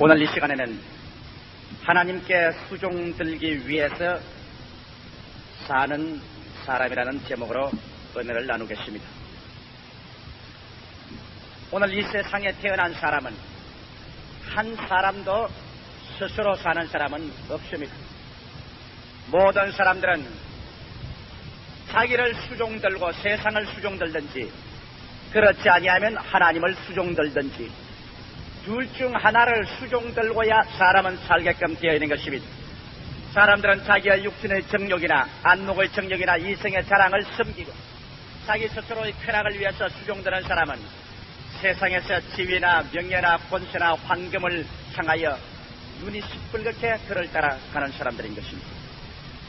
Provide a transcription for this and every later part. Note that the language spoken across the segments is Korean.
오늘 이 시간에는 하나님께 수종들기 위해서 사는 사람이라는 제목으로 은혜를 나누겠습니다. 오늘 이 세상에 태어난 사람은 한 사람도 스스로 사는 사람은 없습니다. 모든 사람들은 자기를 수종들고 세상을 수종들든지 그렇지 아니하면 하나님을 수종들든지 둘 중 하나를 수종들고야 사람은 살게끔 되어 있는 것입니다. 사람들은 자기의 육신의 정욕이나 안목의 정욕이나 이성의 자랑을 섬기고 자기 스스로의 쾌락을 위해서 수종드는 사람은 세상에서 지위나 명예나 권세나 황금을 향하여 눈이 시뻘겋게 그를 따라가는 사람들인 것입니다.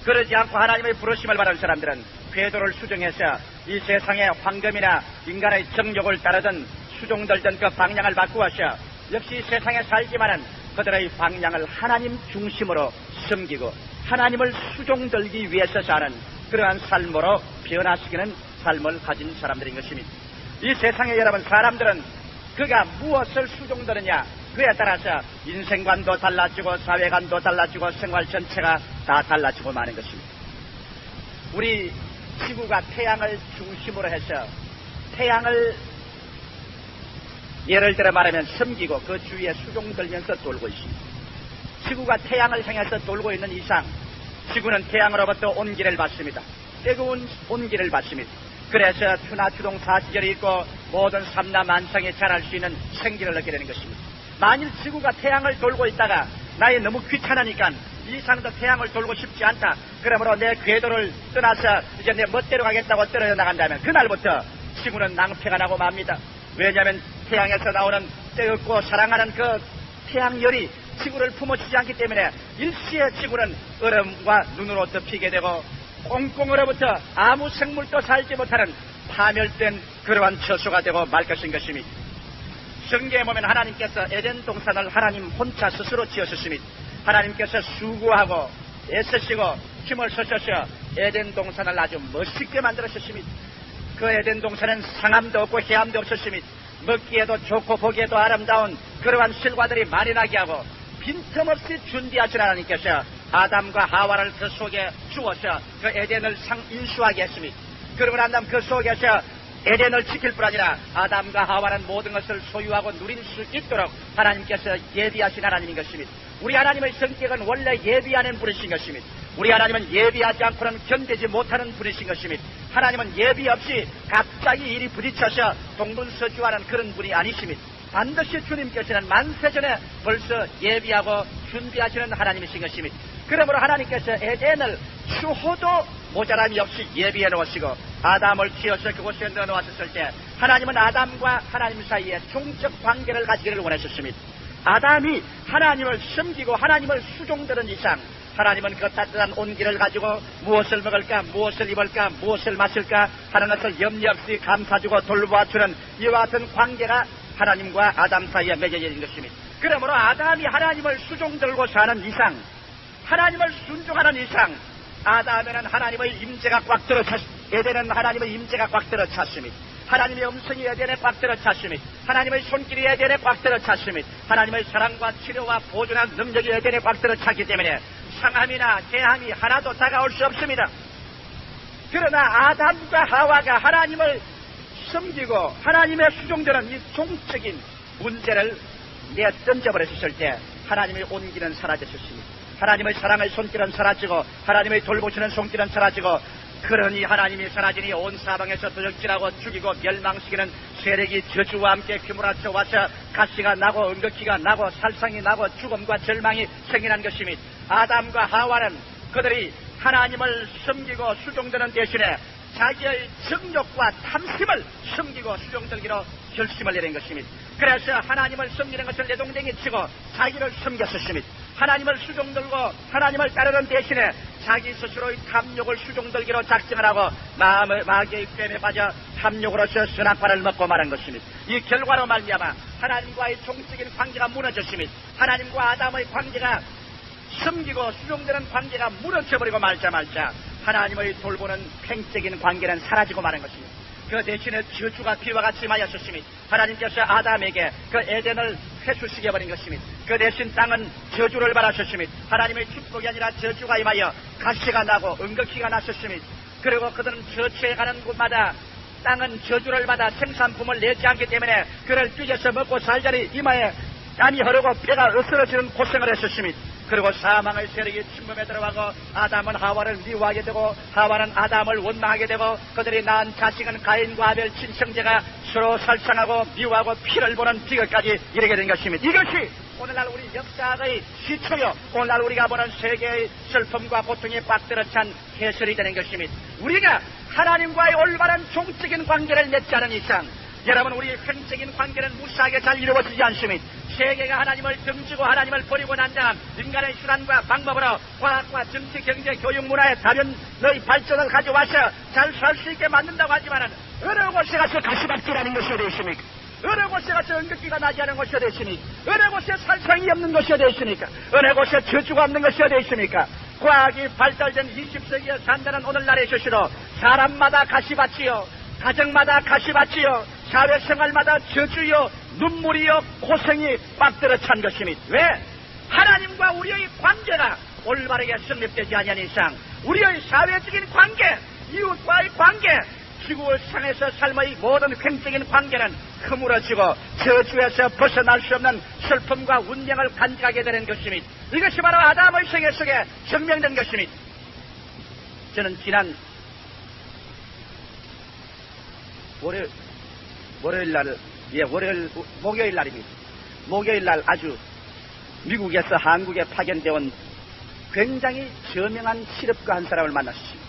그러지 않고 하나님의 부르심을 받은 사람들은 궤도를 수정해서 이 세상의 황금이나 인간의 정욕을 따르던 수종들던 그 방향을 바꾸어서 역시 세상에 살지만은 그들의 방향을 하나님 중심으로 섬기고 하나님을 수종들기 위해서 사는 그러한 삶으로 변화시키는 삶을 가진 사람들인 것입니다. 이 세상에 여러분 사람들은 그가 무엇을 수종드느냐 그에 따라서 인생관도 달라지고 사회관도 달라지고 생활 전체가 다 달라지고 마는 것입니다. 우리 지구가 태양을 중심으로 해서 태양을 예를 들어 말하면 섬기고 그 주위에 수종들면서 돌고 있습니다. 지구가 태양을 향해서 돌고 있는 이상 지구는 태양으로부터 온기를 받습니다. 뜨거운 온기를 받습니다. 그래서 추나 추동 사시절이 있고 모든 삼라만상에 자랄 수 있는 생기를 얻게 되는 것입니다. 만일 지구가 태양을 돌고 있다가 나의 너무 귀찮으니까 이 이상도 태양을 돌고 싶지 않다. 그러므로 내 궤도를 떠나서 이제 내 멋대로 가겠다고 떨어져 나간다면 그날부터 지구는 낭패가 나고 맙니다. 왜냐하면 태양에서 나오는 뜨겁고 사랑하는 그 태양열이 지구를 품어주지 않기 때문에 일시에 지구는 얼음과 눈으로 덮이게 되고 꽁꽁 얼어붙어 아무 생물도 살지 못하는 파멸된 그러한 처소가 되고 말 것인 것입니다. 성경에 보면 하나님께서 에덴 동산을 하나님 혼자 스스로 지으셨습니다. 하나님께서 수고하고 애쓰시고 힘을 쓰셔서 에덴 동산을 아주 멋있게 만들으셨습니다. 그 에덴 동산은 상함도 없고 해함도 없었습니다. 먹기에도 좋고 보기에도 아름다운 그러한 실과들이 많이 나게 하고 빈틈없이 준비하신 하나님께서 아담과 하와를 그 속에 주어서 그 에덴을 인수하게 했습니다. 그러고 난 다음 그 속에서 에덴을 지킬 뿐 아니라 아담과 하와는 모든 것을 소유하고 누릴 수 있도록 하나님께서 예비하신 하나님인 것입니다. 우리 하나님의 성격은 원래 예비하는 분이신 것입니다. 우리 하나님은 예비하지 않고는 견디지 못하는 분이신 것입니다. 하나님은 예비 없이 갑자기 일이 부딪혀서 동분서주하는 그런 분이 아니십니다. 반드시 주님께서는 만세전에 벌써 예비하고 준비하시는 하나님이신 것입니다. 그러므로 하나님께서 에덴을 추호도 모자람이 없이 예비해 놓으시고 아담을 지어서 그곳에 넣어놓았을 때 하나님은 아담과 하나님 사이에 종적 관계를 가지기를 원하셨습니다. 아담이 하나님을 섬기고 하나님을 수종드는 이상 하나님은 그 따뜻한 온기를 가지고 무엇을 먹을까 무엇을 입을까 무엇을 마실까 하는 것을 염려 없이 감사주고 돌보아주는 이와 같은 관계가 하나님과 아담 사이에 맺어져 있는 것입니다. 그러므로 아담이 하나님을 수종들고 사는 이상 하나님을 순종하는 이상 아담에는 하나님의 임재가 꽉 들어찼습니다. 에덴은 하나님의 임재가 꽉 들어찼습니다. 하나님의 음성이 에덴에 꽉 들어찼습니다. 하나님의 손길이 에덴에 꽉 들어찼습니다. 하나님의 사랑과 치료와 보존한 능력이 에덴에 꽉 들어찼기 때문에 상함이나 개함이 하나도 다가올 수 없습니다. 그러나 아담과 하와가 하나님을 섬기고 하나님의 수종되는 이 종적인 문제를 내던져버렸을 때 하나님의 온기는 사라졌습니다. 하나님의 사랑의 손길은 사라지고 하나님의 돌보시는 손길은 사라지고 그러니 하나님이 사라지니 온 사방에서 도적질하고 죽이고 멸망시키는 세력이 저주와 함께 휘몰아쳐 와서 가시가 나고 응급기가 나고 살상이 나고 죽음과 절망이 생겨난 것입니다. 아담과 하와는 그들이 하나님을 섬기고 수종되는 대신에 자기의 정욕과 탐심을 섬기고 수종들기로 결심을 내린 것입니다. 그래서 하나님을 섬기는 것을 내동댕이 치고 자기를 섬겼었습니다. 하나님을 수종들고 하나님을 따르는 대신에 자기 스스로의 탐욕을 수종들기로 작정을 하고 마귀의 꿰매 빠져 탐욕으로서 선악과를 먹고 말한 것입니다. 이 결과로 말미암아 하나님과의 종적인 관계가 무너졌습니다. 하나님과 아담의 관계가 섬기고 수종되는 관계가 무너져버리고 말자 하나님의 돌보는 팽적인 관계는 사라지고 마는 것입니다. 그 대신에 저주가 비와 같이 임하였습니다. 하나님께서 아담에게 그 에덴을 회수시켜버린 것입니다. 그 대신 땅은 저주를 받았었습니다. 하나님의 축복이 아니라 저주가 임하여 가시가 나고 은극히가 났었습니다. 그리고 그들은 저주에 가는 곳마다 땅은 저주를 받아 생산품을 내지 않기 때문에 그를 뛰겨서 먹고 살자니 이마에 땀이 흐르고 뼈가 으스러지는 고생을 했었습니다. 그리고 사망의 세력이 침범에 들어가고 아담은 하와를 미워하게 되고 하와는 아담을 원망하게 되고 그들이 낳은 자식은 가인과 아벨 친형제가 서로 살상하고 미워하고 피를 보는 비극까지 이르게 된 것입니다. 이것이 오늘날 우리 역사의 시초요, 오늘날 우리가 보는 세계의 슬픔과 고통이 꽉 들어찬 해설이 되는 것입니다. 우리가 하나님과의 올바른 종적인 관계를 맺지 않은 이상 여러분, 우리 횡적인 관계는 무사하게 잘 이루어지지 않습니다. 세계가 하나님을 등지고 하나님을 버리고 난 다음 인간의 수단과 방법으로 과학과 정치, 경제, 교육, 문화의 다변의 발전을 가져와서 잘 살 수 있게 만든다고 하지만은 어느 곳에 가서 가시밭길하는 것이 어디 있습니까? 어느 곳에 가서 은극기가 나지 않은 것이 어디 있습니까? 어느 곳에 살상이 없는 것이 어디 있습니까? 어느 곳에 저주가 없는 것이 어디 있습니까? 과학이 발달된 20세기에 산다는 오늘날의 것이로 사람마다 가시밭이요, 가정마다 가시밭이요, 사회생활마다 저주요, 눈물이요, 고생이 빡들어 찬 것입니다. 왜? 하나님과 우리의 관계가 올바르게 성립되지 아니한 이상 우리의 사회적인 관계, 이웃과의 관계, 지구상에서 삶의 모든 횡적인 관계는 허물어지고 저주에서 벗어날 수 없는 슬픔과 운명을 간직하게 되는 것입니다. 이것이 바로 아담의 세계 속에 증명된 것입니다. 저는 지난 목요일 날입니다. 목요일 날 아주 미국에서 한국에 파견되어 굉장히 저명한 실업가 한 사람을 만났습니다.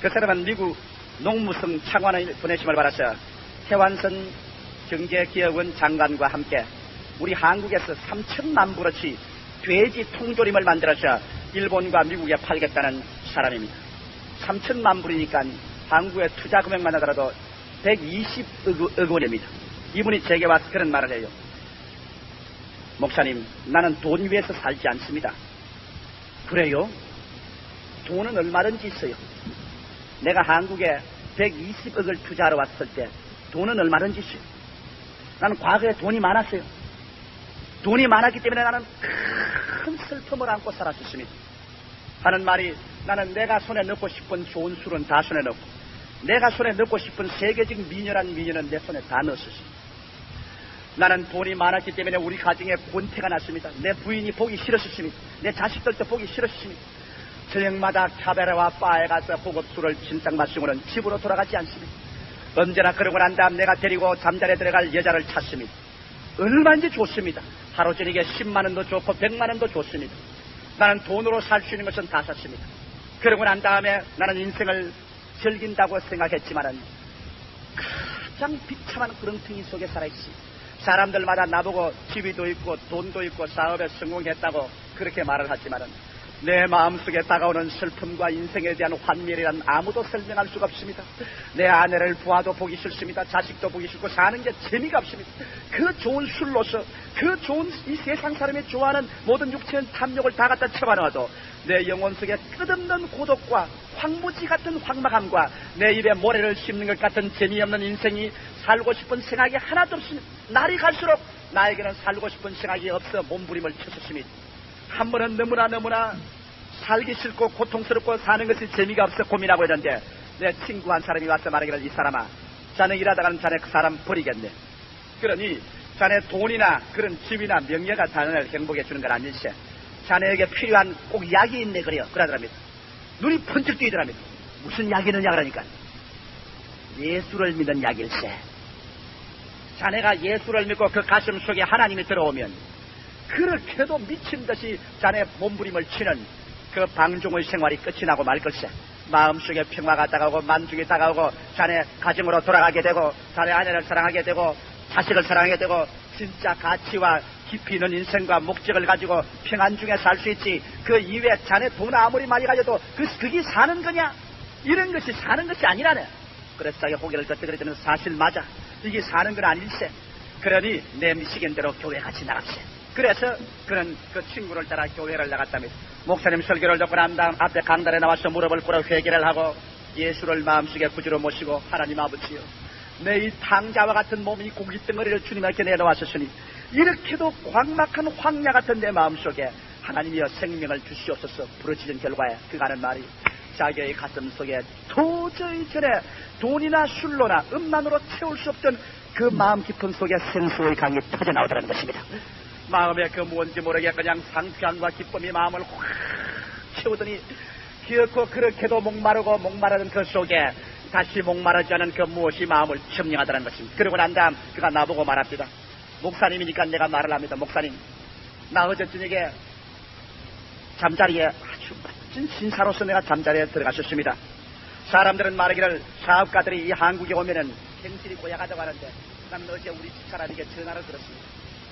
그 사람은 미국 농무성 창원을 보내심을 받아서 해완선 경제기업원 장관과 함께 우리 한국에서 3천만 불어치 돼지 통조림을 만들어서 일본과 미국에 팔겠다는 사람입니다. 3천만 불이니까 한국의 투자 금액만 하더라도 120억 원입니다. 이분이 제게 와서 그런 말을 해요. 목사님, 나는 돈 위해서 살지 않습니다. 그래요? 돈은 얼마든지 있어요. 내가 한국에 120억을 투자하러 왔을 때 돈은 얼마든지 있어요. 나는 과거에 돈이 많았어요. 돈이 많았기 때문에 나는 큰 슬픔을 안고 살았습니다. 하는 말이, 나는 내가 손에 넣고 싶은 좋은 술은 다 손에 넣고 내가 손에 넣고 싶은 세계적인 미녀란 미녀는 내 손에 다 넣었습니다. 나는 돈이 많았기 때문에 우리 가정에 권태가 났습니다. 내 부인이 보기 싫었습니다. 내 자식들도 보기 싫었습니다. 저녁마다 카베레와 바에 가서 고급술을 진작 마시고는 집으로 돌아가지 않습니다. 언제나 그러고 난 다음 내가 데리고 잠자리에 들어갈 여자를 찾습니다. 얼마인지 좋습니다. 하루 저녁에 10만 원도 좋고 100만 원도 좋습니다. 나는 돈으로 살 수 있는 것은 다 샀습니다. 그러고 난 다음에 나는 인생을 즐긴다고 생각했지만은 가장 비참한 구렁텅이 속에 살아있습니다. 사람들마다 나보고 지위도 있고 돈도 있고 사업에 성공했다고 그렇게 말을 하지만은 내 마음속에 다가오는 슬픔과 인생에 대한 환멸이란 아무도 설명할 수가 없습니다. 내 아내를 보아도 보기 싫습니다. 자식도 보기 싫고 사는 게 재미가 없습니다. 그 좋은 술로서 그 좋은 이 세상 사람이 좋아하는 모든 육체의 탐욕을 다 갖다 쳐봐놔도 내 영혼 속에 끝없는 고독과 황무지 같은 황막함과 내 입에 모래를 씹는 것 같은 재미없는 인생이 살고 싶은 생각이 하나도 없습니다. 날이 갈수록 나에게는 살고 싶은 생각이 없어 몸부림을 쳤었습니다. 한 번은 너무나 살기 싫고 고통스럽고 사는 것이 재미가 없어 고민하고 있는데 내 친구 한 사람이 와서 말하기를, 이 사람아, 자네 일하다가는 자네 그 사람 버리겠네. 그러니 자네 돈이나 그런 집이나 명예가 자네를 행복해 주는 건 아닐세. 자네에게 필요한 꼭 약이 있네 그래요. 그러더랍니다. 눈이 번쩍 뜨이더랍니다. 무슨 약이 있느냐 그러니까 예수를 믿는 약일세. 자네가 예수를 믿고 그 가슴 속에 하나님이 들어오면 그렇게도 미친 듯이 자네 몸부림을 치는 그 방종의 생활이 끝이 나고 말 것이야. 마음속에 평화가 다가오고 만족이 다가오고 자네 가정으로 돌아가게 되고 자네 아내를 사랑하게 되고 자식을 사랑하게 되고 진짜 가치와 깊이 있는 인생과 목적을 가지고 평안 중에 살 수 있지. 그 이외에 자네 돈 아무리 많이 가져도 그게 사는 거냐? 이런 것이 사는 것이 아니라네. 그래서 자기 고개를 끄덕거리더니 사실 맞아. 이게 사는 건 아닐세. 그러니 내 미시겐대로 교회 같이 나갑세. 그래서 그는 그 친구를 따라 교회를 나갔답니다. 목사님 설교를 듣고 난 다음 앞에 강단에 나와서 무릎을 꿇어 회개를 하고 예수를 마음속에 구주로 모시고, 하나님 아버지요, 내 이 탕자와 같은 몸이 고깃덩어리를 주님께 내놓았으니 이렇게도 광막한 황야 같은 내 마음속에 하나님이여 생명을 주시옵소서 부르짖은 결과에 그가 하는 말이 자기의 가슴 속에 도저히 전에 돈이나 술로나 음란으로 채울 수 없던 그 마음 깊은 속에 생수의 강이 터져나오더라는 것입니다. 마음에 그 뭔지 모르게 그냥 상쾌함과 기쁨이 마음을 확 채우더니 기어코 그렇게도 목마르던 그 속에 다시 목마르지 않은 그 무엇이 마음을 점령하더라는 것입니다. 그러고 난 다음 그가 나보고 말합니다. 목사님이니까 내가 말을 합니다. 목사님, 나 어제 저녁에 잠자리에 아주 멋진 신사로서 내가 잠자리에 들어갔었습니다. 사람들은 말하기를 사업가들이 이 한국에 오면은 행실이 고약하다고 하는데 나는 어제 우리 집사람에게 전화를 들었습니다.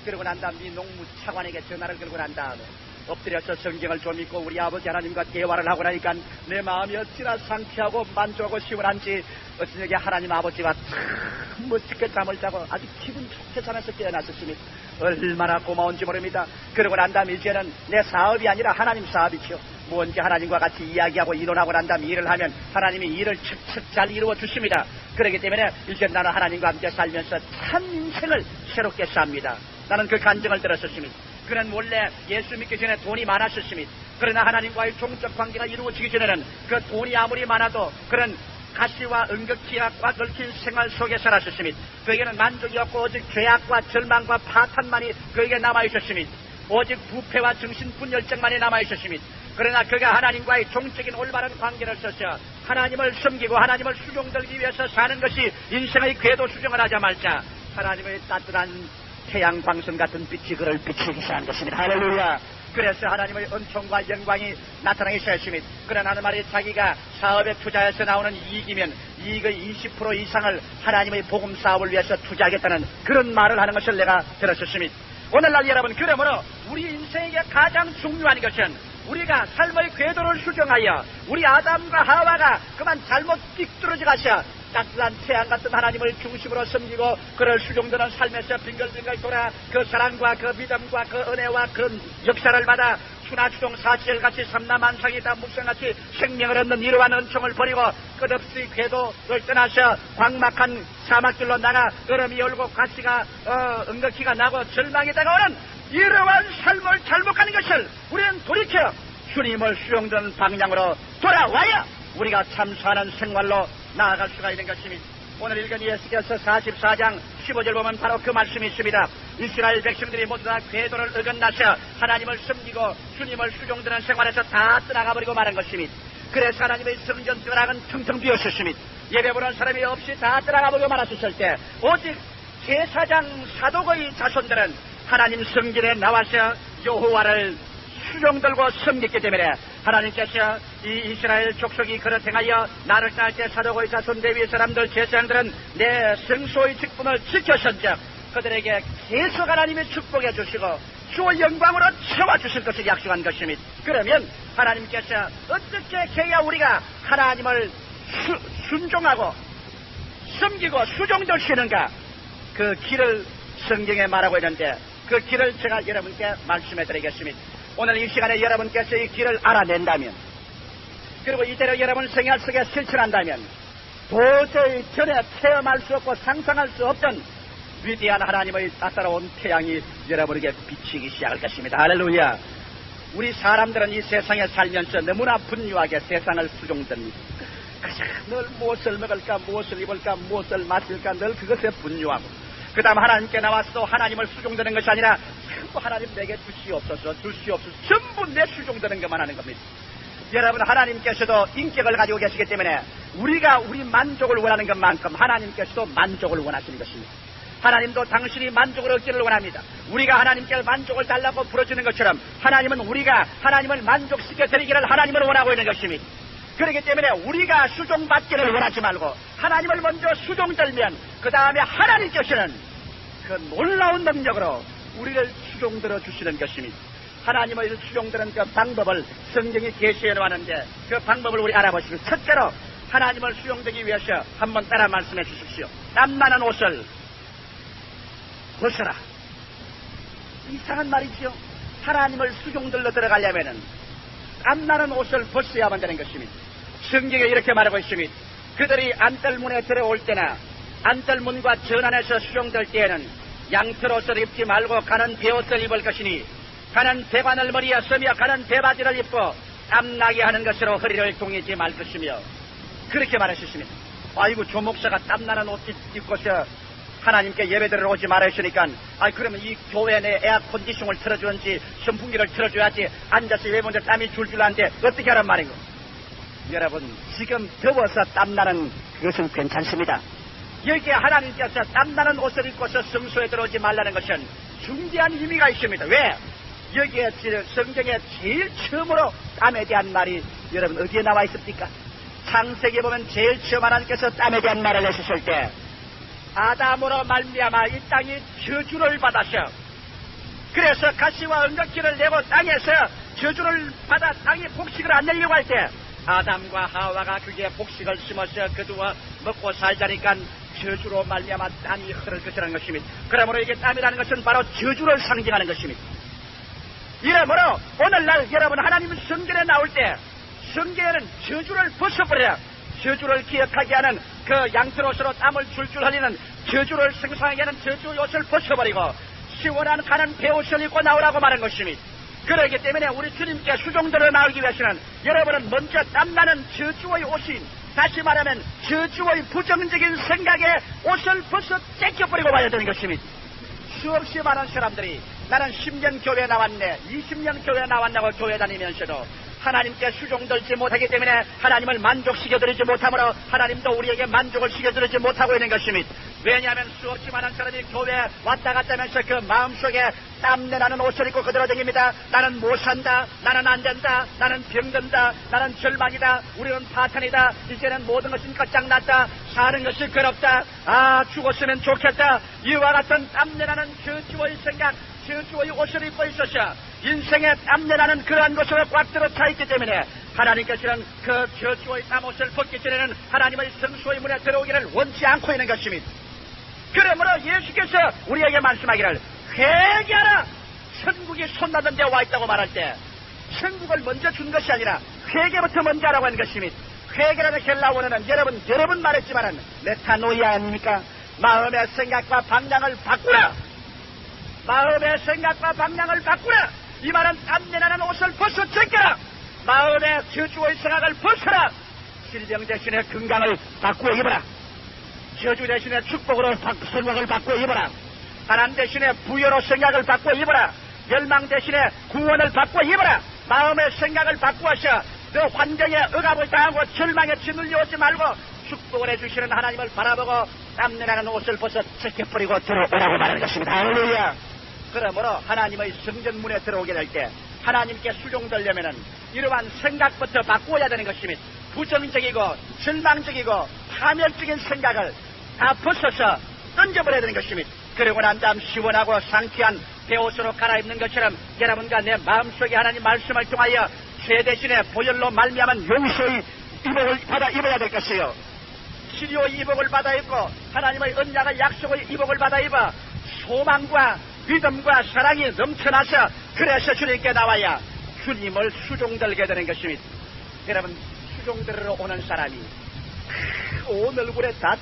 그러고 난 다음 이 농무 차관에게 전화를 걸고 난 다음에 엎드려서 성경을 좀 읽고 우리 아버지 하나님과 대화를 하고 나니까 내 마음이 어찌나 상쾌하고 만족하고 시원한지 어찌되게 하나님 아버지와 참 멋지게 잠을 자고 아주 기분 좋게 잠에서 깨어났었습니다. 얼마나 고마운지 모릅니다. 그러고 난 다음 이제는 내 사업이 아니라 하나님 사업이죠. 뭔지 하나님과 같이 이야기하고 이론하고 난 다음 일을 하면 하나님이 일을 척척 잘 이루어 주십니다. 그렇기 때문에 이제 나는 하나님과 함께 살면서 참 인생을 새롭게 삽니다. 나는 그 간증을 들었었습니다. 그는 원래 예수 믿기 전에 돈이 많았었습니다. 그러나 하나님과의 종적 관계가 이루어지기 전에는 그 돈이 아무리 많아도 그런 가시와 은극기와 얽힌 생활 속에 살았었습니다. 그에게는 만족이 없고 오직 죄악과 절망과 파탄만이 그에게 남아있었습니다. 오직 부패와 정신분열증만이 남아있었습니다. 그러나 그가 하나님과의 종적인 올바른 관계를 써서 하나님을 섬기고 하나님을 수종들기 위해서 사는 것이 인생의 궤도 수정을 하자 말자 하나님의 따뜻한 태양 광선 같은 빛이 그를 비추기 시작한 것입니다. 할렐루야. 그래서 하나님의 은총과 영광이 나타나기 시작했습니다. 그러나 하는 말이 자기가 사업에 투자해서 나오는 이익이면 이익의 20% 이상을 하나님의 복음 사업을 위해서 투자하겠다는 그런 말을 하는 것을 내가 들었었습니다. 오늘날 여러분, 그러므로 우리 인생에게 가장 중요한 것은 우리가 삶의 궤도를 수정하여 우리 아담과 하와가 그만 잘못 삐뚤어져 가셔 따뜻한 태양 같은 하나님을 중심으로 섬기고 그를 수종드는 삶에서 빙글빙글 돌아 그 사랑과 그 믿음과 그 은혜와 그런 역사를 받아 추나추동 사시엘같이 삼라만상이다 묵성같이 생명을 얻는 이러한 은총을 버리고 끝없이 궤도를 떠나서 광막한 사막길로 나가 얼음이 얼고 가시가 은극기가 나고 절망이 다가오는 이러한 삶을 잘못하는 것을 우리는 돌이켜 주님을 수용되는 방향으로 돌아와야 우리가 참수하는 생활로 나아갈 수가 있는 것입니다. 오늘 읽은 예수께서 44장 15절 보면 바로 그 말씀이 있습니다. 이스라엘 백성들이 모두 다 궤도를 어긋나서 하나님을 섬기고 주님을 수종드는 생활에서 다 떠나가버리고 마는 것입니다. 그래서 하나님의 성전 벼락은 텅텅 비었었습니다. 예배 보는 사람이 없이 다 떠나가버리고 말았을 때 오직 제사장 사독의 자손들은 하나님 성전에 나와서 여호와를 수종들고 섬겼기 때문에 하나님께서 이 이스라엘 족속이 그렇게 행하여 나를 낳을 때 사독의 자손 레위 사람들 제사장들은 내 성소의 직분을 지켰은즉 그들에게 계속 하나님의 축복해 주시고 주의 영광으로 채워 주실 것을 약속한 것입니다. 그러면 하나님께서 어떻게 해야 우리가 하나님을 순종하고 섬기고 수종될 수 있는가, 그 길을 성경에 말하고 있는데 그 길을 제가 여러분께 말씀해 드리겠습니다. 오늘 이 시간에 여러분께서 이 길을 알아낸다면, 그리고 이대로 여러분 생활 속에 실천한다면 도저히 전에 체험할 수 없고 상상할 수 없던 위대한 하나님의 따사로운 태양이 여러분에게 비치기 시작할 것입니다. 할렐루야. 우리 사람들은 이 세상에 살면서 너무나 분유하게 세상을 수종듭니다. 늘 무엇을 먹을까, 무엇을 입을까, 무엇을 마실까, 늘 그것에 분유하고 그 다음 하나님께 나와서 하나님을 수종되는 것이 아니라 전부 하나님 내게 주시옵소서 전부 내 수종되는 것만 하는 겁니다. 여러분, 하나님께서도 인격을 가지고 계시기 때문에 우리가 우리 만족을 원하는 것만큼 하나님께서도 만족을 원하시는 것입니다. 하나님도 당신이 만족을 얻기를 원합니다. 우리가 하나님께 만족을 달라고 부르짖는 것처럼 하나님은 우리가 하나님을 만족시켜 드리기를 하나님을 원하고 있는 것입니다. 그렇기 때문에 우리가 수종받기를 원하지 말고 하나님을 먼저 수종들면 그 다음에 하나님께서는 그 놀라운 능력으로 우리를 수종들어 주시는 것입니다. 하나님을 수종드는 그 방법을 성경이 계시해 놓았는데 그 방법을 우리 알아보시고, 첫째로 하나님을 수종되기 위해서 한번 따라 말씀해 주십시오. 땀나는 옷을 벗어라. 이상한 말이지요. 하나님을 수종들러 들어가려면은 땀나는 옷을 벗어야만 되는 것입니다. 성경에 이렇게 말하고 있습니다. 그들이 안뜰문에 들어올 때나 안뜰문과 전안에서 수종될 때에는 양털 옷을 입지 말고 가는 베옷을 입을 것이니 가는 배관을 머리에 쓰며 가는 배바지를 입고 땀나게 하는 것으로 허리를 동이지 말 것이며 그렇게 말하셨습니다. 아이고 조목사가 땀나는 옷 입고서 하나님께 예배드리러 오지 말으시니까 그러면 이 교회 내 에어컨디션을 틀어주는지 선풍기를 틀어줘야지 앉아서 예배 먼저 땀이 줄줄 나는데 어떻게 하란 말인가. 여러분 지금 더워서 땀나는 그것은 괜찮습니다. 여기에 하나님께서 땀나는 옷을 입고서 성소에 들어오지 말라는 것은 중대한 의미가 있습니다. 왜? 여기에 성경에 제일 처음으로 땀에 대한 말이 여러분 어디에 나와 있습니까? 창세기에 보면 제일 처음 하나님께서 땀에 대한 말을 하셨을 때 아담으로 말미암아 이 땅이 저주를 받았어. 그래서 가시와 은각지를 내고 땅에서 저주를 받아 땅이 복식을 안 내려고 할 때 아담과 하와가 그게 복식을 심어서 거두어 먹고 살자니까 저주로 말미암아 땀이 흐를 것이라는 것입니다. 그러므로 이게 땀이라는 것은 바로 저주를 상징하는 것입니다. 이러므로 오늘날 여러분 하나님은 성경에 나올 때 성경에는 저주를 벗어버려야 저주를 기억하게 하는 그 양털옷으로 땀을 줄줄 흘리는 저주를 생성하게 하는 저주 옷을 벗어버리고 시원한 가는 베옷을 입고 나오라고 말한 것입니다. 그렇기 때문에 우리 주님께 수종들을 나오기 위해서는 여러분은 먼저 땀나는 저주의 옷인 다시 말하면 저주의 부정적인 생각에 옷을 벗어 째껴버리고 와야 되는 것입니다. 수없이 많은 사람들이 나는 10년 교회 나왔네 20년 교회 나왔냐고 교회 다니면서도 하나님께 수종들지 못하기 때문에 하나님을 만족시켜드리지 못하므로 하나님도 우리에게 만족을 시켜드리지 못하고 있는 것입니다. 왜냐하면 수없이 많은 사람이 교회에 왔다 갔다 하면서 그 마음속에 땀내나는 옷을 입고 그대로 다닙니다. 나는 못 산다, 나는 안 된다, 나는 병든다, 나는 절망이다, 우리는 파탄이다, 이제는 모든 것은 끝장났다, 사는 것이 괴롭다, 죽었으면 좋겠다. 이와 같은 땀내나는 저주의 생각, 저주의 옷을 입고 있어서 인생의 땀내나는 그러한 것으로 꽉 들어차 있기 때문에 하나님께서는 그 저주의 땀옷을 벗기 전에는 하나님의 성소의 문에 들어오기를 원치 않고 있는 것입니다. 그러므로 예수께서 우리에게 말씀하기를 회개하라 천국이 손나던 데 와 있다고 말할 때 천국을 먼저 준 것이 아니라 회개부터 먼저 하라고 하는 것입니다. 회개라는 헬라어는 여러분 말했지만은 메타노이아 아닙니까? 마음의 생각과 방향을 바꾸라. 마음의 생각과 방향을 바꾸라. 이 말은 땀내나는 옷을 벗어 제껴라. 마음의 저주의 생각을 벗어라. 질병 대신에 건강을 바꾸어 입어라. 저주 대신에 축복으로 생각을 바꾸어 입어라. 가난 대신에 부여로 생각을 바꾸어 입어라. 멸망 대신에 구원을 바꾸어 입어라. 마음의 생각을 바꾸어서 그 환경에 억압을 당하고 절망에 짓눌려오지 말고 축복을 해주시는 하나님을 바라보고 땀내나는 옷을 벗어 제껴버리고 들어오라고 말하는 것입니다. 할렐루야. 그러므로 하나님의 성전문에 들어오게 될 때 하나님께 수종되려면은 이러한 생각부터 바꾸어야 되는 것입니다. 부정적이고 절망적이고 파멸적인 생각을 다 벗어서 던져버려야 되는 것입니다. 그리고 난 다음 시원하고 상쾌한 베옷으로 갈아입는 것처럼 여러분과 내 마음속에 하나님 말씀을 통하여 죄 대신에 보혈로 말미암은 용서의 이복을 받아 입어야 될 것이요 치료의 이복을 받아 입고 하나님의 언약의 약속의 이복을 받아 입어 소망과 믿음과 사랑이 넘쳐나서 그래서 주님께 나와야 주님을 수종들게 되는 것입니다. 여러분 수종들으러 오는 사람이 온 얼굴에 다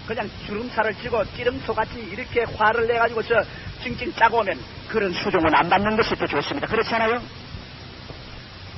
그냥 주름살을 찌고 찌름소같이 이렇게 화를 내가지고서 찡찡 짜고 오면 그런 수종은 안 받는 것이 더 좋습니다. 그렇지 않아요?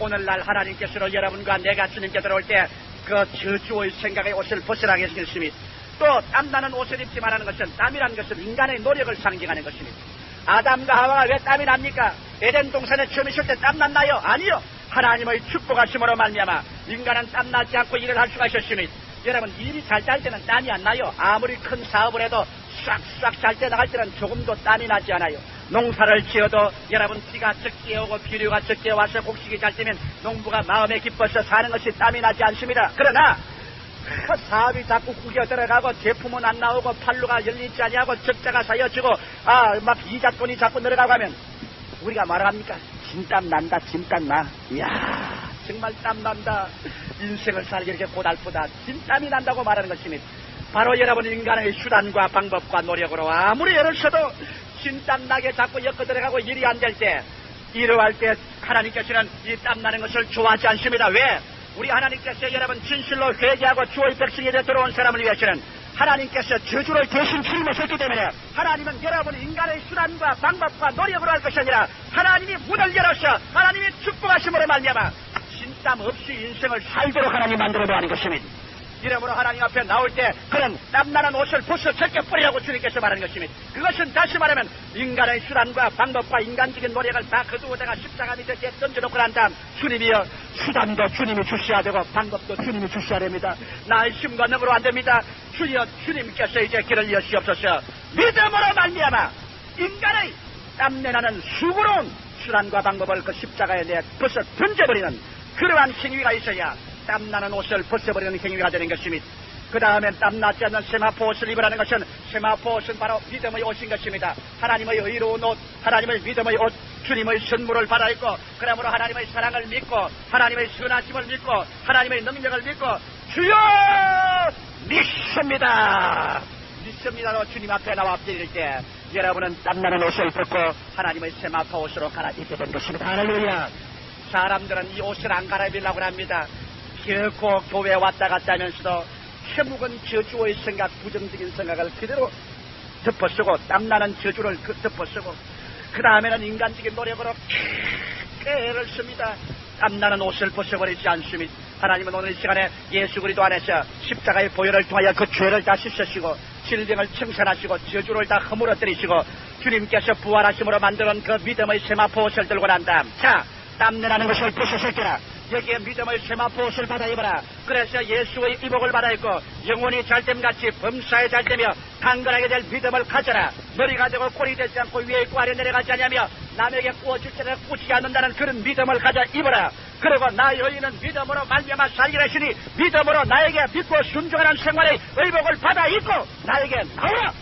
오늘날 하나님께서는 여러분과 내가 주님께 들어올 때 그 저주의 생각의 옷을 벗어나게 하시겠습니다. 또 땀나는 옷을 입지 말라는 것은 땀이라는 것은 인간의 노력을 상징하는 것입니다. 아담과 하와가 왜 땀이 납니까? 에덴 동산에 처음 있을 때 땀 났나요? 아니요. 하나님의 축복하심으로 말미암아 인간은 땀나지 않고 일을 할 수가 있었습니다. 여러분 일이 잘 될 때는 땀이 안 나요. 아무리 큰 사업을 해도 싹싹 잘 때 나갈 때는 조금도 땀이 나지 않아요. 농사를 지어도 여러분 비가 적게 오고 비료가 적게 와서 곡식이 잘 되면 농부가 마음에 기뻐서 사는 것이 땀이 나지 않습니다. 그러나 사업이 자꾸 구겨 들어가고 제품은 안 나오고 판로가 열리지 아니하고 적자가 쌓여지고 막 이자돈이 자꾸 늘어가고 하면 우리가 말합니까? 진땀 난다 진땀 나. 이야 정말 땀 난다. 인생을 살기 이렇게 고달프다. 진땀이 난다고 말하는 것입니다. 바로 여러분 인간의 수단과 방법과 노력으로 아무리 애를 써도 진땀 나게 자꾸 엮어 들어가고 일이 안 될 때 이러할 때 하나님께서는 이 땀나는 것을 좋아하지 않습니다. 왜? 우리 하나님께서 여러분 진실로 회개하고 주의 백성이 되어 들어온 사람을 위해서는 하나님께서 저주를 대신 짊어졌기 때문에 하나님은 여러분 인간의 수단과 방법과 노력으로 할 것이 아니라 하나님이 문을 열어서 하나님이 축복하심으로 말미암아 진땀 없이 인생을 살도록 하나님 만들어 놓은 것입니다. 이러므로 하나님 앞에 나올 때 그런 땀나는 옷을 벗어 벗겨버리라고 주님께서 말하는 것입니다. 그것은 다시 말하면 인간의 수단과 방법과 인간적인 노력을 다 거두어다가 십자가 밑에 던져놓고 난 다음 주님이여 수단도 주님이 주셔야 되고 방법도 주님이 주셔야 됩니다. 나의 힘과 능으로 안 됩니다. 주여 주님께서 이제 길을 여시옵소서. 믿음으로 말미암아 인간의 땀내나는 수고로운 수단과 방법을 그 십자가에 내 벗어 던져버리는 그러한 행위가 있어야 땀나는 옷을 벗어버리는 행위가 되는 것입니다. 그 다음엔 땀나지 않는 세마포 옷을 입으라는 것은 세마포 옷은 바로 믿음의 옷인 것입니다. 하나님의 의로운 옷, 하나님의 믿음의 옷, 주님의 선물을 받아 입고 그러므로 하나님의 사랑을 믿고 하나님의 선하심을 믿고 하나님의 능력을 믿고 주여 믿습니다. 믿습니다로 주님 앞에 나와 엎드릴 때 여러분은 땀나는 옷을 벗고 하나님의 세마포 옷으로 갈아입게 된 것입니다. 할렐루야. 사람들은 이 옷을 안 갈아입으려고 합니다. 결코 교회에 왔다 갔다 하면서도 해묵은 저주의 생각, 부정적인 생각을 그대로 덮어쓰고 땀나는 저주를 덮어쓰고 그 다음에는 인간적인 노력으로 애를 씁니다. 땀나는 옷을 벗어버리지 않습니다. 하나님은 오늘 이 시간에 예수 그리스도 안에서 십자가의 보혈을 통하여 그 죄를 다 씻으시고 질병을 청산하시고 저주를 다 허물어뜨리시고 주님께서 부활하심으로 만드는 그 믿음의 세마포 옷을 들고 난 다음 자 땀내나는 것을 벗으실 때라 여기에 믿음의 세마포 옷을 받아 입어라. 그래서 예수의 이복을 받아 입고 영혼이 잘됨같이 범사에 잘되며 강건하게 될 믿음을 가져라. 머리가 되고 꼴이 되지 않고 위에 있고 아래 내려가지 않으며 남에게 구워줄 때는 꾸지 않는다는 그런 믿음을 가져 입어라. 그리고 나 여인은 믿음으로 말미암아 살기를 하시니 믿음으로 나에게 믿고 순종하는 생활의 의복을 받아 입고 나에게 나오라.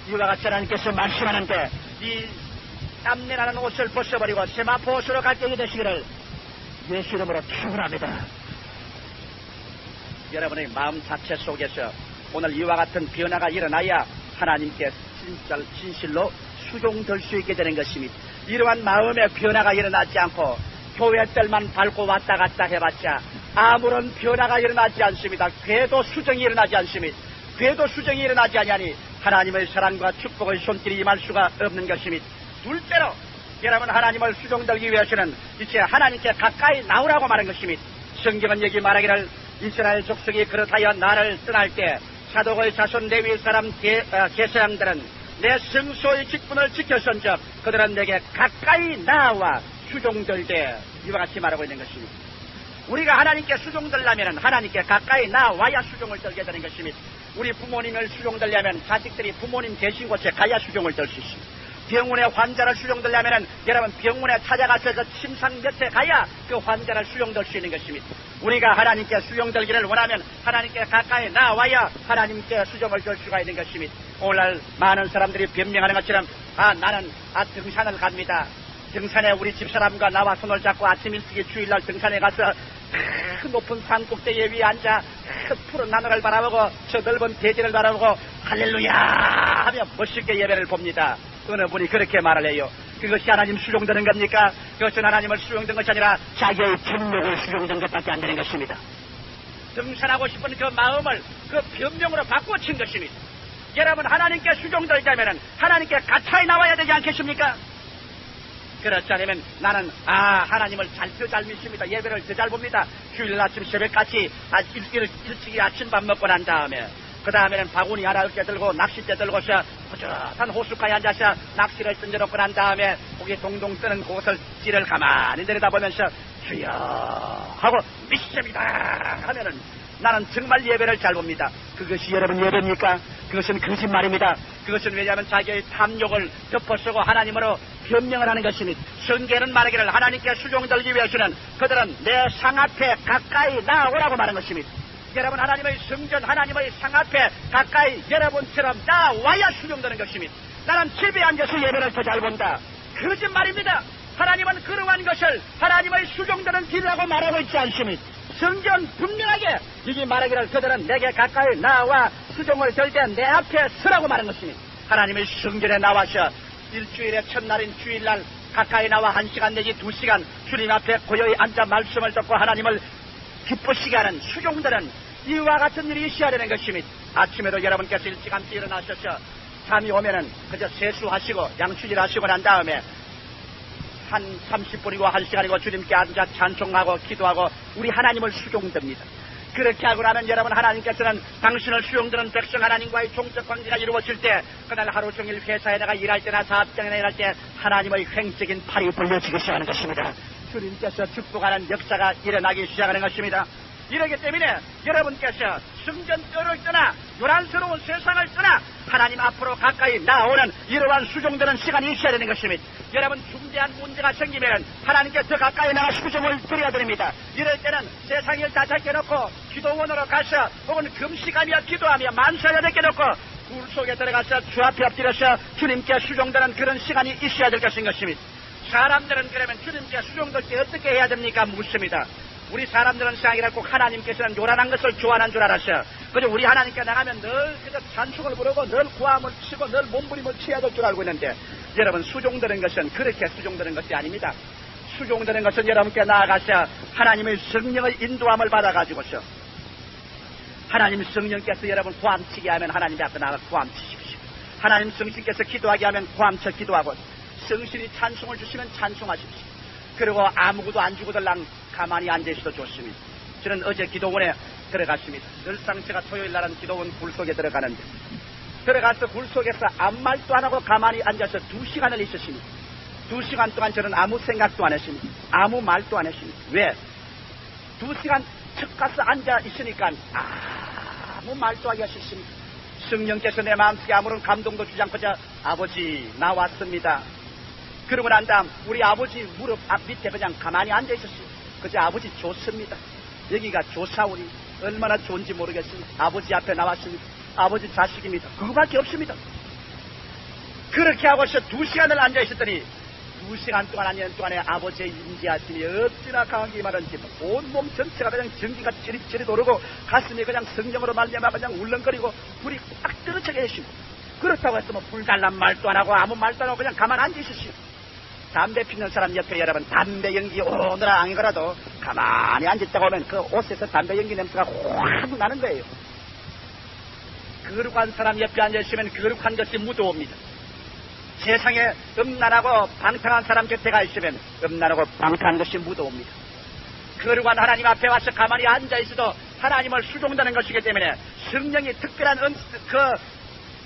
이와 같이 하나님께서 말씀하는데 이 땀내나는 옷을 벗어버리고 세마포 옷으로 갈 때가 되시기를 예수 이름으로 축원합니다. 여러분의 마음 자체 속에서 오늘 이와 같은 변화가 일어나야 하나님께 진실로 수종될 수 있게 되는 것입니다. 이러한 마음의 변화가 일어나지 않고 교회들만 밟고 왔다 갔다 해봤자 아무런 변화가 일어나지 않습니다. 궤도 수정이 일어나지 않습니다. 궤도 수정이 일어나지 아니하니 하나님의 사랑과 축복의 손길이 임할 수가 없는 것입니다. 둘째로 여러분 하나님을 수종되기 위해서는 이제 하나님께 가까이 나오라고 말한 것입니다. 성경은 여기 말하기를 이스라엘 족속이 그렇하여 나를 떠날 때 사독의 자손 레위 사람 계사장들은 내 성소의 직분을 지켰은즉 그들은 내게 가까이 나와 수종될 때 이와 같이 말하고 있는 것입니다. 우리가 하나님께 수종되려면 하나님께 가까이 나와야 수종을 들게 되는 것입니다. 우리 부모님을 수종되려면 자식들이 부모님 계신 곳에 가야 수종을 들 수 있습니다. 병원에 환자를 수용되려면 여러분 병원에 찾아가서 그 침상 몇에 가야 그 환자를 수용될 수 있는 것입니다. 우리가 하나님께 수용되기를 원하면 하나님께 가까이 나와야 하나님께 수종을 줄 수가 있는 것입니다. 오늘날 많은 사람들이 변명하는 것처럼 나는 등산을 갑니다. 등산에 우리 집사람과 나와 손을 잡고 아침 일찍이 주일날 등산에 가서 그 높은 산 꼭대기 위에 앉아 그 푸른 하늘을 바라보고 저 넓은 대지를 바라보고 할렐루야 하며 멋있게 예배를 봅니다. 어느 분이 그렇게 말을 해요. 그것이 하나님 수용되는 겁니까? 그것은 하나님을 수용된 것이 아니라 자기의 정욕을 수용된 것밖에 안 되는 것입니다. 등산하고 싶은 그 마음을 그 변명으로 바꿔친 것입니다. 여러분 하나님께 수용되려면 하나님께 가까이 나와야 되지 않겠습니까? 그렇지 않으면 나는 하나님을 더 잘 믿습니다. 예배를 더 잘 봅니다. 주일 아침 새벽같이 일찍이 아침밥 먹고 난 다음에 그 다음에는 바구니 하나 이렇게 들고 낚싯대 들고서 허젓한 호숫가에 앉아서 낚시를 던져놓고 난 다음에 고기 동동 뜨는 그것을 찌를 가만히 내려다보면서 주여 하고 믿습니다 하면은 나는 정말 예배를 잘 봅니다. 그것이 여러분 예배입니까? 그것은 거짓말입니다. 그것은 왜냐하면 자기의 탐욕을 덮어쓰고 하나님으로 변명을 하는 것입니다. 성경은 말하기를 하나님께 수종되기 위해서는 그들은 내 상 앞에 가까이 나오라고 말한 것입니다. 여러분 하나님의 성전 하나님의 상 앞에 가까이 여러분처럼 나와야 수용되는 것입니다. 나는 집에 앉아서 예배를 더 잘 본다. 거짓말입니다. 하나님은 그러한 것을 하나님의 수종되는 길이라고 말하고 있지 않습니다. 성경 분명하게 이게 말하기를 그들은 내게 가까이 나와 수종을 들 때 내 앞에 서라고 말한 것입니다. 하나님의 성전에 나와서 일주일의 첫날인 주일날 가까이 나와 1시간 내지 2시간 주님 앞에 고요히 앉아 말씀을 듣고 하나님을 기쁘시게 하는 수종들은 이와 같은 일이 있어야 되는 것입니다. 아침에도 여러분께서 일찌감치 일어나셔서 잠이 오면은 그저 세수하시고 양치질하시고 난 다음에 한 30분이고 1시간이고 주님께 앉아 찬송하고 기도하고 우리 하나님을 수종듭니다. 그렇게 하고 나면 여러분 하나님께서는 당신을 수용드는 백성 하나님과의 종적 관계가 이루어질 때 그날 하루 종일 회사에다가 일할 때나 사업장에나 일할 때 하나님의 횡적인 팔이 벌려지기 시작하는 것입니다. 주님께서 축복하는 역사가 일어나기 시작하는 것입니다. 이러기 때문에 여러분께서 승전뼈를 떠나 요란스러운 세상을 떠나 하나님 앞으로 가까이 나오는 이러한 수종되는 시간이 있어야 되는 것입니다. 여러분 중대한 문제가 생기면 하나님께 더 가까이 나가 수종을 드려야 됩니다. 이럴 때는 세상 일 다 제껴놓고 기도원으로 가서 혹은 금식하며 기도하며 만사를 제껴놓고 굴 속에 들어가서 주 앞에 엎드려서 주님께 수종되는 그런 시간이 있어야 될 것인 것입니다. 사람들은 그러면 주님께 수종될 때 어떻게 해야 됩니까? 묻습니다. 우리 사람들은 생각이라 꼭 하나님께서는 요란한 것을 좋아하는 줄 알았어요. 그저 우리 하나님께 나가면 늘 그저 찬송을 부르고 늘 고함을 치고 늘 몸부림을 쳐야 될 줄 알고 있는데 여러분 수종되는 것은 그렇게 수종되는 것이 아닙니다. 수종되는 것은 여러분께 나아가서 하나님의 성령의 인도함을 받아가지고서 하나님 성령께서 여러분 고함치게 하면 하나님 앞에 나가 고함치십시오. 하나님 성신께서 기도하게 하면 고함쳐 기도하고 성신이 찬송을 주시면 찬송하십시오. 그리고 아무것도 안 주고들랑 가만히 앉아있어도 좋습니다. 저는 어제 기도원에 들어갔습니다. 늘상 제가 토요일 날은 기도원 굴 속에 들어가는데 들어가서 굴 속에서 아무 말도 안 하고 가만히 앉아서 2시간을 있었습니다. 2시간 동안 저는 아무 생각도 안 했습니다. 아무 말도 안 했습니다. 왜? 2시간 척 가서 앉아 있으니까 아무 말도 하기가 싫습니다. 성령께서 내 마음속에 아무런 감동도 주지 않고 아버지 나왔습니다. 그러고 난 다음 우리 아버지 무릎 앞 밑에 그냥 가만히 앉아 있었어요. 그저 아버지 좋습니다. 여기가 조사오니 얼마나 좋은지 모르겠습니다. 아버지 앞에 나왔습니다. 아버지 자식입니다. 그거밖에 없습니다. 그렇게 하고서 2시간을 앉아 있었더니 2시간 동안 앉는 동안에 아버지의 임재하심이 어찌나 강하게 임하는지 온몸 전체가 그냥 전기가 찌릿찌릿 오르고 가슴이 그냥 성령으로 말미암아 그냥 울렁거리고 불이 딱 떨어지게 했습니다. 그렇다고 해서 불 달란 말도 안 하고 아무 말도 안 하고 그냥 가만 앉아 있었어요. 담배 피는 사람 옆에 여러분 담배 연기 오느라 아니더라도 가만히 앉았다고 하면 그 옷에서 담배 연기 냄새가 확 나는 거예요. 거룩한 사람 옆에 앉아있으면 거룩한 것이 묻어옵니다. 세상에 음란하고 방탕한 사람 곁에 가 있으면 음란하고 방탕한 것이 묻어옵니다. 거룩한 하나님 앞에 와서 가만히 앉아있어도 하나님을 수종되는 것이기 때문에 성령이 특별한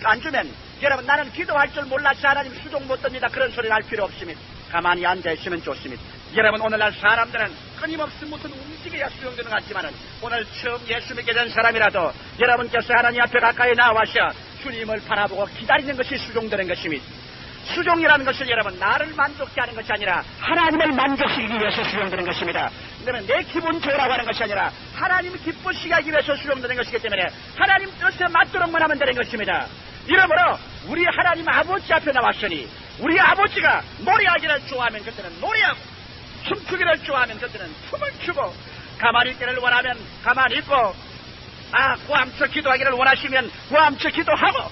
안 주면 여러분 나는 기도할 줄 몰라서 하나님 수종 못 듭니다. 그런 소리를 할 필요 없습니다. 가만히 앉아있으면 좋습니다. 여러분 오늘날 사람들은 끊임없이 무슨 움직여야 수용되는 것 같지만은 오늘 처음 예수 믿게 된 사람이라도 여러분께서 하나님 앞에 가까이 나와서 주님을 바라보고 기다리는 것이 수종되는 것입니다. 수종이라는 것은 여러분 나를 만족케 하는 것이 아니라 하나님을 만족시키기 위해서 수용되는 것입니다. 그러면 내 기분 좋으라고 하는 것이 아니라 하나님 기쁘시게 하기 위해서 수용되는 것이기 때문에 하나님 뜻에 맞도록만 하면 되는 것입니다. 이러므로 우리 하나님 아버지 앞에 나왔으니 우리 아버지가 노래하기를 좋아하면 그때는 노래하고 춤추기를 좋아하면 그때는 춤을 추고 가만히 있기를 원하면 가만히 있고 고함쳐 기도하기를 원하시면 고함쳐 기도하고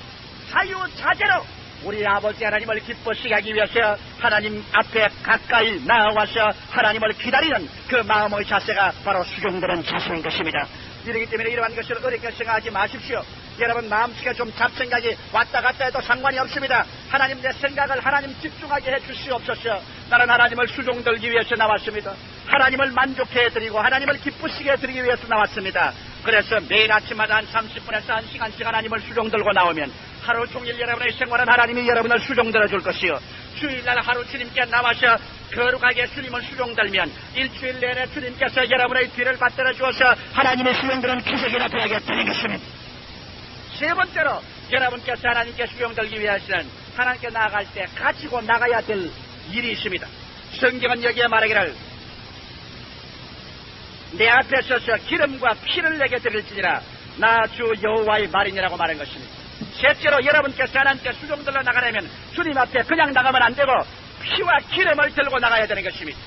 자유자재로 우리 아버지 하나님을 기쁘시게 하기 위해서 하나님 앞에 가까이 나와서 하나님을 기다리는 그 마음의 자세가 바로 수종되는 자세인 것입니다. 이러기 때문에 이러한 것을 어렵게 생각하지 마십시오. 여러분 마음속에 좀 잡생각이 왔다 갔다 해도 상관이 없습니다. 하나님 내 생각을 하나님 집중하게 해주시옵소서. 나는 하나님을 수종들기 위해서 나왔습니다. 하나님을 만족해 해드리고 하나님을 기쁘시게 해드리기 위해서 나왔습니다. 그래서 매일 아침마다 한 30분에서 1시간씩 하나님을 수종들고 나오면 하루 종일 여러분의 생활은 하나님이 여러분을 수종들어 줄 것이요 주일날 하루 주님께 나와서 거룩하게 주님을 수종들면 일주일 내내 주님께서 여러분의 뒤를 받들어 주어서 하나님의 수종들은 기적이 나타나게 되는 것입니다. 세 번째로 여러분께서 하나님께 수용들기 위해서는 하나님께 나아갈 때 가지고 나가야 될 일이 있습니다. 성경은 여기에 말하기를 내 앞에 서서 기름과 피를 내게 드릴지니라 나 주 여호와의 말이니라고 말한 것입니다. 셋째로 여러분께서 하나님께 수종들러 나가려면 주님 앞에 그냥 나가면 안 되고 피와 기름을 들고 나가야 되는 것입니다.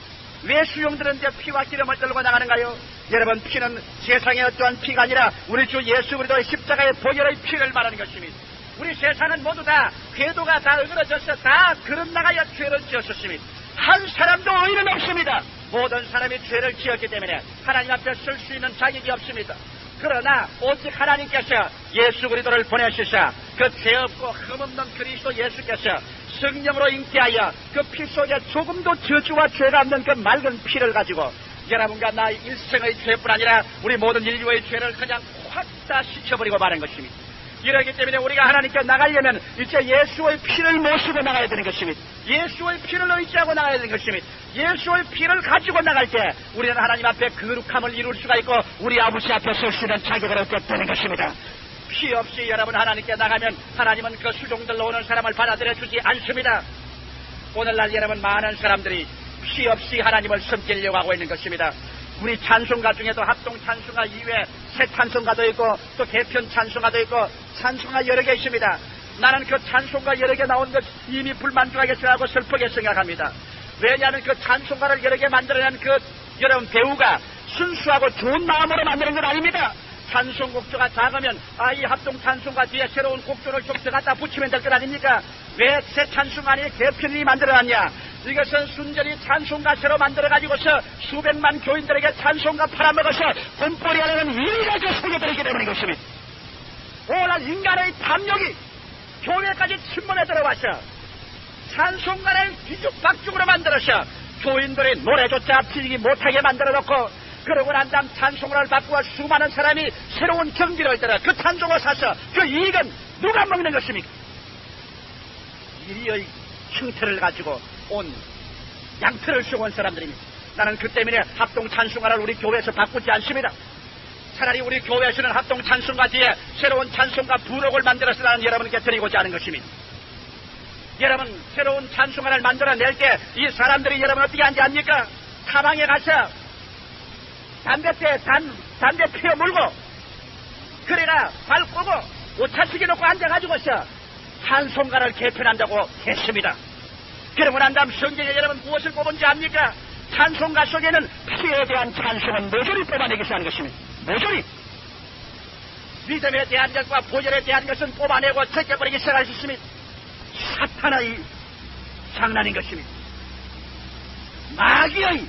왜 수용되는데 피와 기름을 들고 나가는가요? 여러분 피는 세상의 어떠한 피가 아니라 우리 주 예수 그리스도의 십자가의 보혈의 피를 말하는 것입니다. 우리 세상은 모두 다 궤도가 다 어그러져서 다 걸음 나가야 죄를 지었습니다. 한 사람도 의는 없습니다. 모든 사람이 죄를 지었기 때문에 하나님 앞에 설 수 있는 자격이 없습니다. 그러나 오직 하나님께서 예수 그리스도를 보내시사 그 죄없고 흠없는 그리스도 예수께서 성령으로 잉태하여 그 피 속에 조금도 저주와 죄가 없는 그 맑은 피를 가지고 여러분과 나 일생의 죄뿐 아니라 우리 모든 인류의 죄를 그냥 확 다 씻어버리고 마는 것입니다. 이러기 때문에 우리가 하나님께 나가려면 이제 예수의 피를 모시고 나가야 되는 것입니다. 예수의 피를 의지하고 나가야 되는 것입니다. 예수의 피를 가지고 나갈 때 우리는 하나님 앞에 거룩함을 이룰 수가 있고 우리 아버지 앞에 설 수 있는 자격을 얻게 되는 것입니다. 피 없이 여러분 하나님께 나가면 하나님은 그 수종들로 오는 사람을 받아들여 주지 않습니다. 오늘날 여러분 많은 사람들이 피 없이 하나님을 섬기려고 하고 있는 것입니다. 우리 찬송가 중에도 합동 찬송가 이외에 새 찬송가도 있고 또 개편 찬송가도 있고 찬송가 여러 개 있습니다. 나는 그 찬송가 여러 개 나온 것 이미 불만족하게 생각하고 슬프게 생각합니다. 왜냐하면 그 찬송가를 여러 개 만들어낸 그 여러분 배우가 순수하고 좋은 마음으로 만드는 건 아닙니다. 찬송 곡조가 작으면 이 합동 찬송가 뒤에 새로운 곡조를 좀 더 갖다 붙이면 될 것 아닙니까? 왜 새 찬송가 아니에 개편이 만들어놨냐? 이것은 순전히 찬송가새로 만들어가지고서 수백만 교인들에게 찬송가 팔아먹어서 돈벌이 하려는 일가지 속여버리기 때문인 것입니다. 오늘 인간의 탐욕이 교회까지 침몰해 들어와서 찬송가를 뒤죽박죽으로 만들어서 교인들의 노래조차 지르지 못하게 만들어놓고 그러고 난 다음 찬송가를 바꾸어 수많은 사람이 새로운 경기를 있더라. 그 찬송을 사서 그 이익은 누가 먹는 것입니까? 이의 형태를 가지고 온 양털을 쓰고 온 사람들입니다. 나는 그 때문에 합동 찬송가를 우리 교회에서 바꾸지 않습니다. 차라리 우리 교회에서는 합동 찬송가 뒤에 새로운 찬송가 부록을 만들어서 나는 여러분께 드리고자 하는 것입니다. 여러분 새로운 찬송가를 만들어낼 때 이 사람들이 여러분 어떻게 하는지 압니까? 사방에 가서 담배 피워 물고 그래가 발 꼬고 오차치기 놓고 앉아가지고서 찬송가를 개편한다고 했습니다. 그러고 난 다음 성경에 여러분 무엇을 뽑은지 압니까? 찬송가 속에는 피에 대한 찬송은 모조리 뽑아내기 시작하는 것입니다. 모조리 믿음에 대한 것과 보혈에 대한 것은 뽑아내고 제껴버리기 시작할 수 있습니다. 사탄의 장난인 것입니다. 마귀의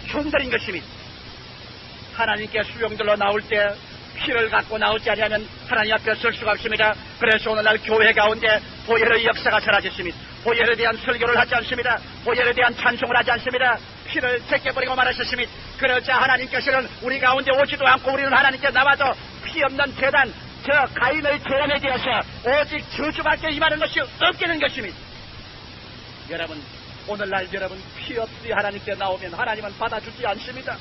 흉들인 것입니다. 하나님께 수용들로 나올 때 피를 갖고 나오지 않으면 하나님 앞에 설 수가 없습니다. 그래서 오늘날 교회 가운데 보혈의 역사가 사라졌습니다. 보혈에 대한 설교를 하지 않습니다. 보혈에 대한 찬송을 하지 않습니다. 피를 제껴버리고 말하셨습니다. 그러자 하나님께서는 우리 가운데 오지도 않고 우리는 하나님께 나와도 피 없는 재단 저 가인의 재단에 대해서 오직 저주밖에 임하는 것이 없게 된 것입니다. 여러분 오늘날 여러분 피 없이 하나님께 나오면 하나님은 받아주지 않습니다.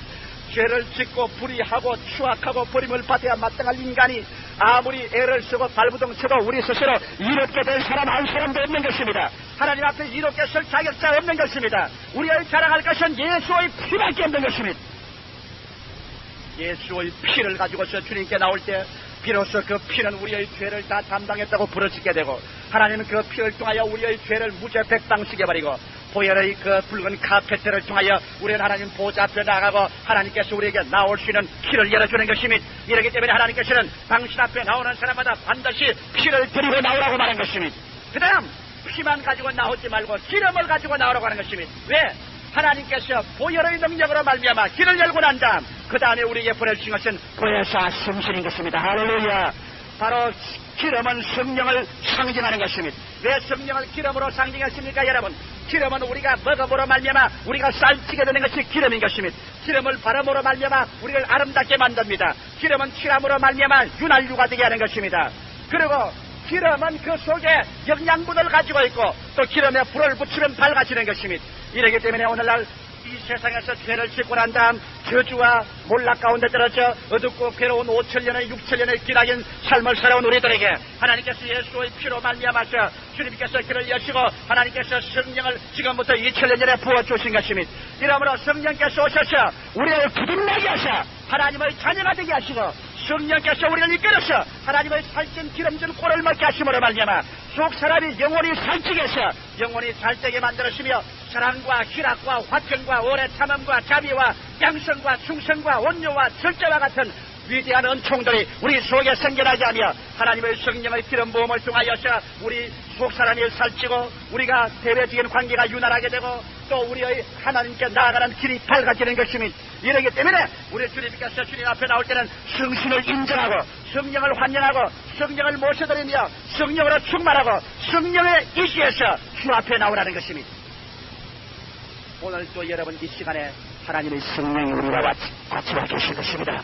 죄를 짓고 불의하고 추악하고 버림을 받아야 마땅할 인간이 아무리 애를 쓰고 발부둥 쳐도 우리 스스로 이롭게 될 사람 한 사람도 없는 것입니다. 하나님 앞에 이롭게 설 자격자 없는 것입니다. 우리의 자랑할 것은 예수의 피밖에 없는 것입니다. 예수의 피를 가지고서 주님께 나올 때 비로소 그 피는 우리의 죄를 다 담당했다고 부르짖게 되고 하나님은 그 피를 통하여 우리의 죄를 무죄백당시켜버리고 보혈의 그 붉은 카페트를 통하여 우리는 하나님 보좌 앞에 나가고 하나님께서 우리에게 나올 수 있는 길을 열어주는 것입니다. 이렇기 때문에 하나님께서는 당신 앞에 나오는 사람마다 반드시 피를 드리고 나오라고 말한 것입니다. 그 다음 피만 가지고 나오지 말고 기름을 가지고 나오라고 하는 것입니다. 왜? 하나님께서 보혈의 능력으로 말미암아 길을 열고 난 다음 그 다음에 우리에게 보내주신 것은 보혜사 성신인 것입니다. 할렐루야. 바로 기름은 성령을 상징하는 것입니다. 왜 성령을 기름으로 상징했습니까 여러분? 기름은 우리가 먹음으로 말미암아 우리가 살찌게 되는 것이 기름인 것입니다. 기름을 바름으로 말미암아 우리를 아름답게 만듭니다. 기름은 칠함으로 말미암아 윤활유가 되게 하는 것입니다. 그리고 기름은 그 속에 영양분을 가지고 있고 또 기름에 불을 붙이면 밝아지는 것입니다. 이렇기 때문에 오늘날 이 세상에서 죄를 짓고 난 다음 저주와 몰락 가운데 떨어져 어둡고 괴로운 5천년의 6천년의 기나긴 삶을 살아온 우리들에게 하나님께서 예수의 피로 말미암아서 주님께서 길을 여시고 하나님께서 성령을 지금부터 2000년 전에 부어주신 것입니다. 이러므로 성령께서 오셔서 우리를 부들나게 하셔 하나님의 자녀가 되게 하시고 성령께서 우리를 이끌어서 하나님의 살찐 기름진 꼴을 먹게 하심으로 말미암아 속 사람이 영원히 살찌게 해서 영원히 살되게 만들으시며 사랑과 희락과 화평과 오래 참음과 자비와 양성과 충성과 온유와 절제와 같은 위대한 은총들이 우리 속에 생겨나게 하며 하나님의 성령의 기름 부음을 통하여서 우리 속 사람이 살찌고 우리가 대외적인 관계가 유난하게 되고 또 우리의 하나님께 나아가는 길이 밝아지는 것이니 이러기 때문에 우리 주님께서 주님 앞에 나올 때는 성신을 인정하고 성령을 환영하고 성령을 모셔드리며 성령으로 충만하고 성령의 이시에서 주 앞에 나오라는 것입니다. 오늘 또 여러분 이 시간에 하나님의 성령이 우리와 같이 와 계실 것입니다.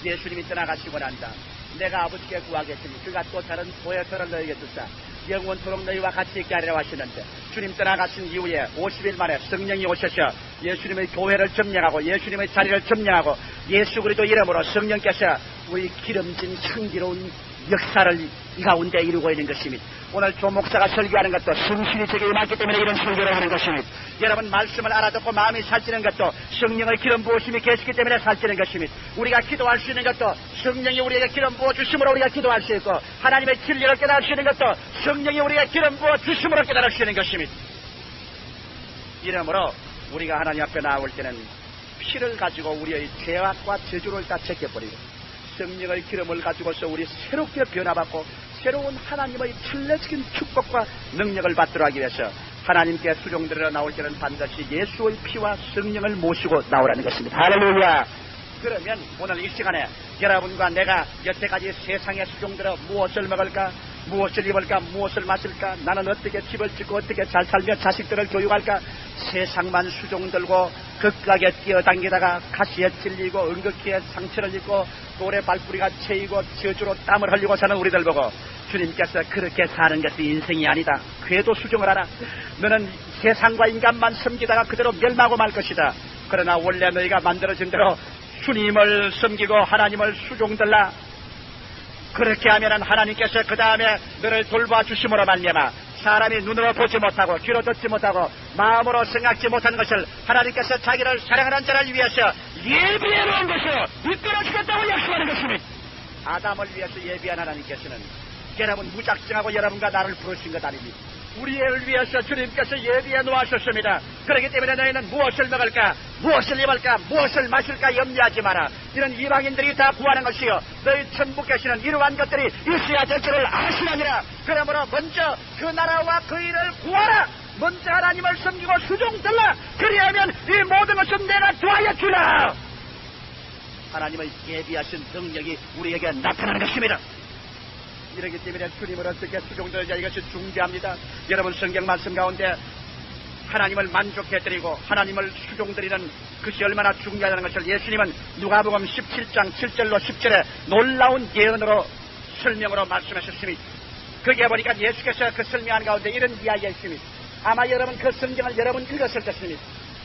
예수님이 떠나가시고 난다. 내가 아버지께 구하겠으니 그가 또 다른 보혜사를 너에게 주사 영원토록 너희와 같이 있게 하리라 하시는데 주님 떠나가신 이후에 50일 만에 성령이 오셔서 예수님의 교회를 점령하고 예수님의 자리를 점령하고 예수 그리스도 이름으로 성령께서 우리 기름진 향기로운 역사를 이 가운데 이루고 있는 것입니다. 오늘 조 목사가 설교하는 것도 성신이 제게 임했기 때문에 이런 설교를 하는 것입니다. 여러분 말씀을 알아듣고 마음이 살찌는 것도 성령의 기름 부으심이 계시기 때문에 살찌는 것입니다. 우리가 기도할 수 있는 것도 성령이 우리에게 기름 부어주심으로 우리가 기도할 수 있고 하나님의 진리를 깨달을 수 있는 것도 성령이 우리에게 기름 부어주심으로 깨달을 수 있는 것입니다. 이러므로 우리가 하나님 앞에 나올 때는 피를 가지고 우리의 죄악과 저주를 다 제껴버리고 성령의 기름을 가지고서 우리 새롭게 변화받고 새로운 하나님의 천례적인 축복과 능력을 받도록 하기 위해서 하나님께 수종들어 나올 때는 반드시 예수의 피와 성령을 모시고 나오라는 것입니다. 할렐루야. 그러면 오늘 이 시간에 여러분과 내가 여태까지 세상에 수종들어 무엇을 먹을까, 무엇을 입을까, 무엇을 마실까, 나는 어떻게 집을 짓고 어떻게 잘 살며 자식들을 교육할까, 세상만 수종들고 극악에 뛰어당기다가 가시에 찔리고 응급기에 상처를 입고 돌에 발뿌리가 채이고 저주로 땀을 흘리고 사는 우리들 보고 주님께서 그렇게 사는 것이 인생이 아니다. 궤도 수종을 하라. 너는 세상과 인간만 섬기다가 그대로 멸망하고 말 것이다. 그러나 원래 너희가 만들어진 대로 주님을 섬기고 하나님을 수종들라. 그렇게 하면은 하나님께서 그 다음에 너를 돌봐주심으로 말미암아 사람이 눈으로 보지 못하고 귀로 듣지 못하고 마음으로 생각지 못하는 것을 하나님께서 자기를 사랑하는 자를 위해서 예비해 놓은 것으로 이끌어주겠다고 약속하는 것입니다. 아담을 위해서 예비한 하나님께서는 여러분 무작정하고 여러분과 나를 부르신 것 아닙니다. 우리를 위해서 주님께서 예비해 놓으셨습니다. 그렇기 때문에 너희는 무엇을 먹을까, 무엇을 입을까, 무엇을 마실까 염려하지 마라. 이런 이방인들이 다 구하는 것이요 너희 천부께서는 이러한 것들이 있어야 될 줄을 아시느니라. 그러므로 먼저 그 나라와 그 일을 구하라. 먼저 하나님을 섬기고 수종들라. 그리하면 이 모든 것은 내가 더하여 주라. 하나님의 예비하신 능력이 우리에게 나타나는 것입니다. 이러기 때문에 주님을 어떻게 수종들자 이것이 중요합니다. 여러분 성경 말씀 가운데 하나님을 만족해드리고 하나님을 수종드리는 것이 얼마나 중요하다는 것을 예수님은 누가복음 17장 7절로 10절에 놀라운 예언으로 설명으로 말씀하셨습니다. 거기에 보니까 예수께서 그 설명하는 가운데 이런 이야기가 있습니다. 아마 여러분 그 성경을 여러분 읽었을 것입니다.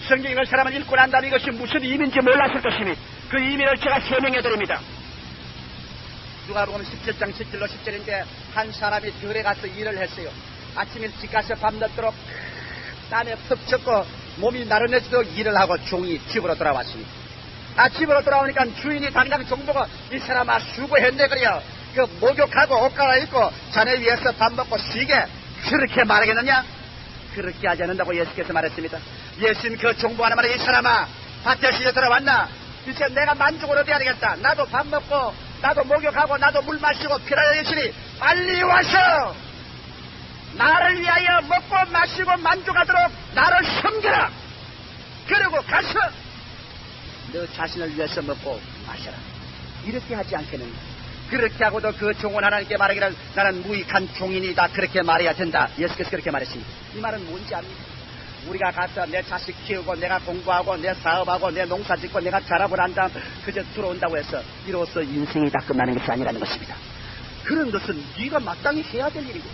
성경 읽은 사람은 읽고 난 다음에 이것이 무슨 의미인지 몰랐을 것입니다. 그 의미를 제가 설명해드립니다. 누가복음 17장 7절로 10절인데 한 사람이 들에 가서 일을 했어요. 아침 일찍 가서 밤늦도록 땀에 푹 몸이 나른해지도록 일을 하고 종이 집으로 돌아왔습니다. 집으로 돌아오니까 주인이 당장 종보고 이 사람아 수고했네 그래요. 그 목욕하고 옷 갈아입고 자네 위해서 밥 먹고 쉬게 그렇게 말하겠느냐? 그렇게 하지 않는다고 예수께서 말했습니다. 예수님 그 종보하는 말에 이 사람아 밭에서 이제 돌아왔나? 이제 내가 만족을 얻어야 되겠다. 나도 밥 먹고 나도 목욕하고 나도 물 마시고 필요하겠으니 빨리 와서 나를 위하여 먹고 마시고 만족하도록 나를 섬겨라. 그리고 가서 너 자신을 위해서 먹고 마셔라. 이렇게 하지 않겠는가? 그렇게 하고도 그 종은 하나님께 말하기를 나는 무익한 종인이다. 그렇게 말해야 된다. 예수께서 그렇게 말했습니다. 이 말은 뭔지 압니까? 우리가 가서 내 자식 키우고 내가 공부하고 내 사업하고 내 농사 짓고 내가 자라고 난 다음 그저 들어온다고 해서 이로써 인생이 다 끝나는 것이 아니라는 것입니다. 그런 것은 네가 마땅히 해야 될 일이고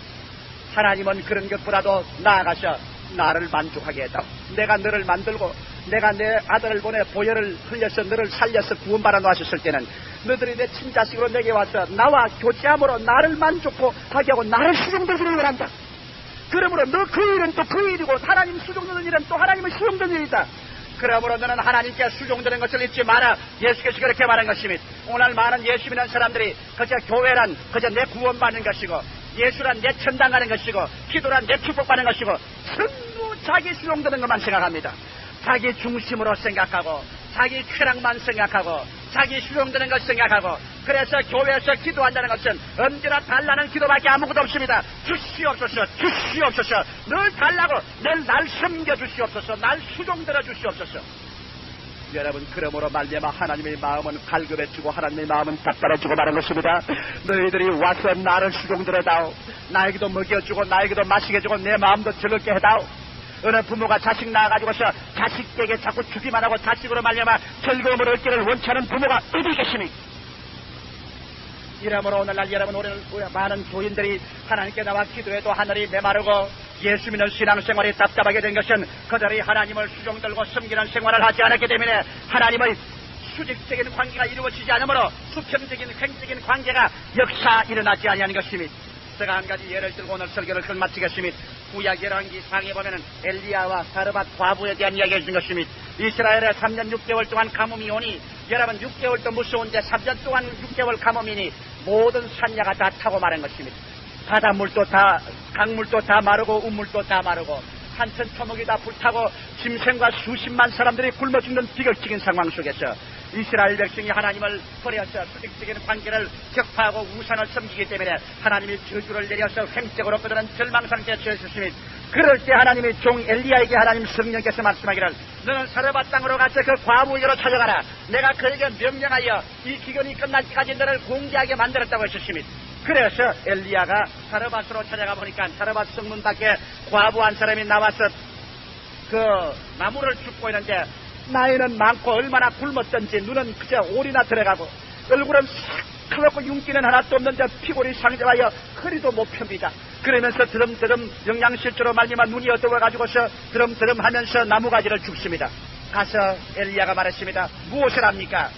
하나님은 그런 것보다도 나아가서 나를 만족하게 했다. 내가 너를 만들고 내가 내 아들을 보내 보혈을 흘려서 너를 살려서 구원받아 놓으셨을 때는 너들이 내 친자식으로 내게 와서 나와 교제함으로 나를 만족하게 하고 나를 수종되기를 원한다. 그러므로 너 그 일은 또 그 일이고 하나님 수종되는 일은 또 하나님의 수종되는 일이다. 그러므로 너는 하나님께 수종되는 것을 잊지 마라. 예수께서 그렇게 말한 것입니다. 오늘 많은 예수 믿는 사람들이 그저 교회란 그저 내 구원받는 것이고 예수란 내 천당 가는 것이고 기도란 내 축복받는 것이고 전부 자기 수종되는 것만 생각합니다. 자기 중심으로 생각하고 자기 쾌락만 생각하고 자기 수용되는 것 생각하고 그래서 교회에서 기도한다는 것은 언제나 달라는 기도밖에 아무것도 없습니다. 주시옵소서 주시옵소서 늘 달라고 늘 날 섬겨주시옵소서 날 수종들어 주시옵소서. 여러분 그러므로 말미암아 하나님의 마음은 갈급해지고 하나님의 마음은 답답해지고 말한 것입니다. 너희들이 와서 나를 수종들어다오 나에게도 먹여주고 나에게도 마시게 해주고 내 마음도 즐겁게 해다오. 어느 부모가 자식 낳아가지고서 자식에게 자꾸 주기만 하고 자식으로 말미암아 즐거움을 얻기를 원치하는 부모가 어디 계시니? 이러므로 오늘날 여러분 우리는 많은 교인들이 하나님께 나와 기도해도 하늘이 메마르고 예수 믿는 신앙생활이 답답하게 된 것은 그들이 하나님을 수종들고 섬기는 생활을 하지 않았기 때문에 하나님의 수직적인 관계가 이루어지지 않으므로 수평적인 횡적인 관계가 역사 일어나지 아니하는 것입니다. 제가 한 가지 예를 들고 오늘 설교를 끝마치겠습니다. 구약 열왕기 상에 보면은 엘리야와 사르밧 과부에 대한 이야기를 해준 것입니다. 이스라엘에 3년 6개월 동안 가뭄이 오니 여러분 6개월도 무서운데 3년 동안 6개월 가뭄이니 모든 산야가 다 타고 마른 것입니다. 바닷물도 다 강물도 다 마르고 우물도 다 마르고 한천 토목이 다 불타고 짐승과 수십만 사람들이 굶어 죽는 비극적인 상황 속에서 이스라엘 백성이 하나님을 버려서 수직적인 관계를 격파하고 우상을 섬기기 때문에 하나님이 저주를 내려서 횡적으로 그들은 절망 상태에 처했습니다. 그럴 때 하나님의 종 엘리야에게 하나님 성령께서 말씀하기를 너는 사르밧 땅으로 가서 그 과부에게로 찾아가라. 내가 그에게 명령하여 이 기근이 끝날 때까지 너를 공개하게 만들었다고 하셨습니다. 그래서 엘리야가 사르밧으로 찾아가 보니까 사르밧 성문 밖에 과부 한 사람이 나와서 그 나무를 줍고 있는데 나이는 많고 얼마나 굶었던지 눈은 그저 올이나 들어가고 얼굴은 싹하고 윤기는 하나도 없는데 피골이 상정하여 허리도 못 펴니다. 그러면서 드럼드럼 영양실조로 말미암아 눈이 어두워가지고서 드럼드럼 하면서 나무가지를 줍습니다. 가서 엘리야가 말했습니다. 무엇을 합니까?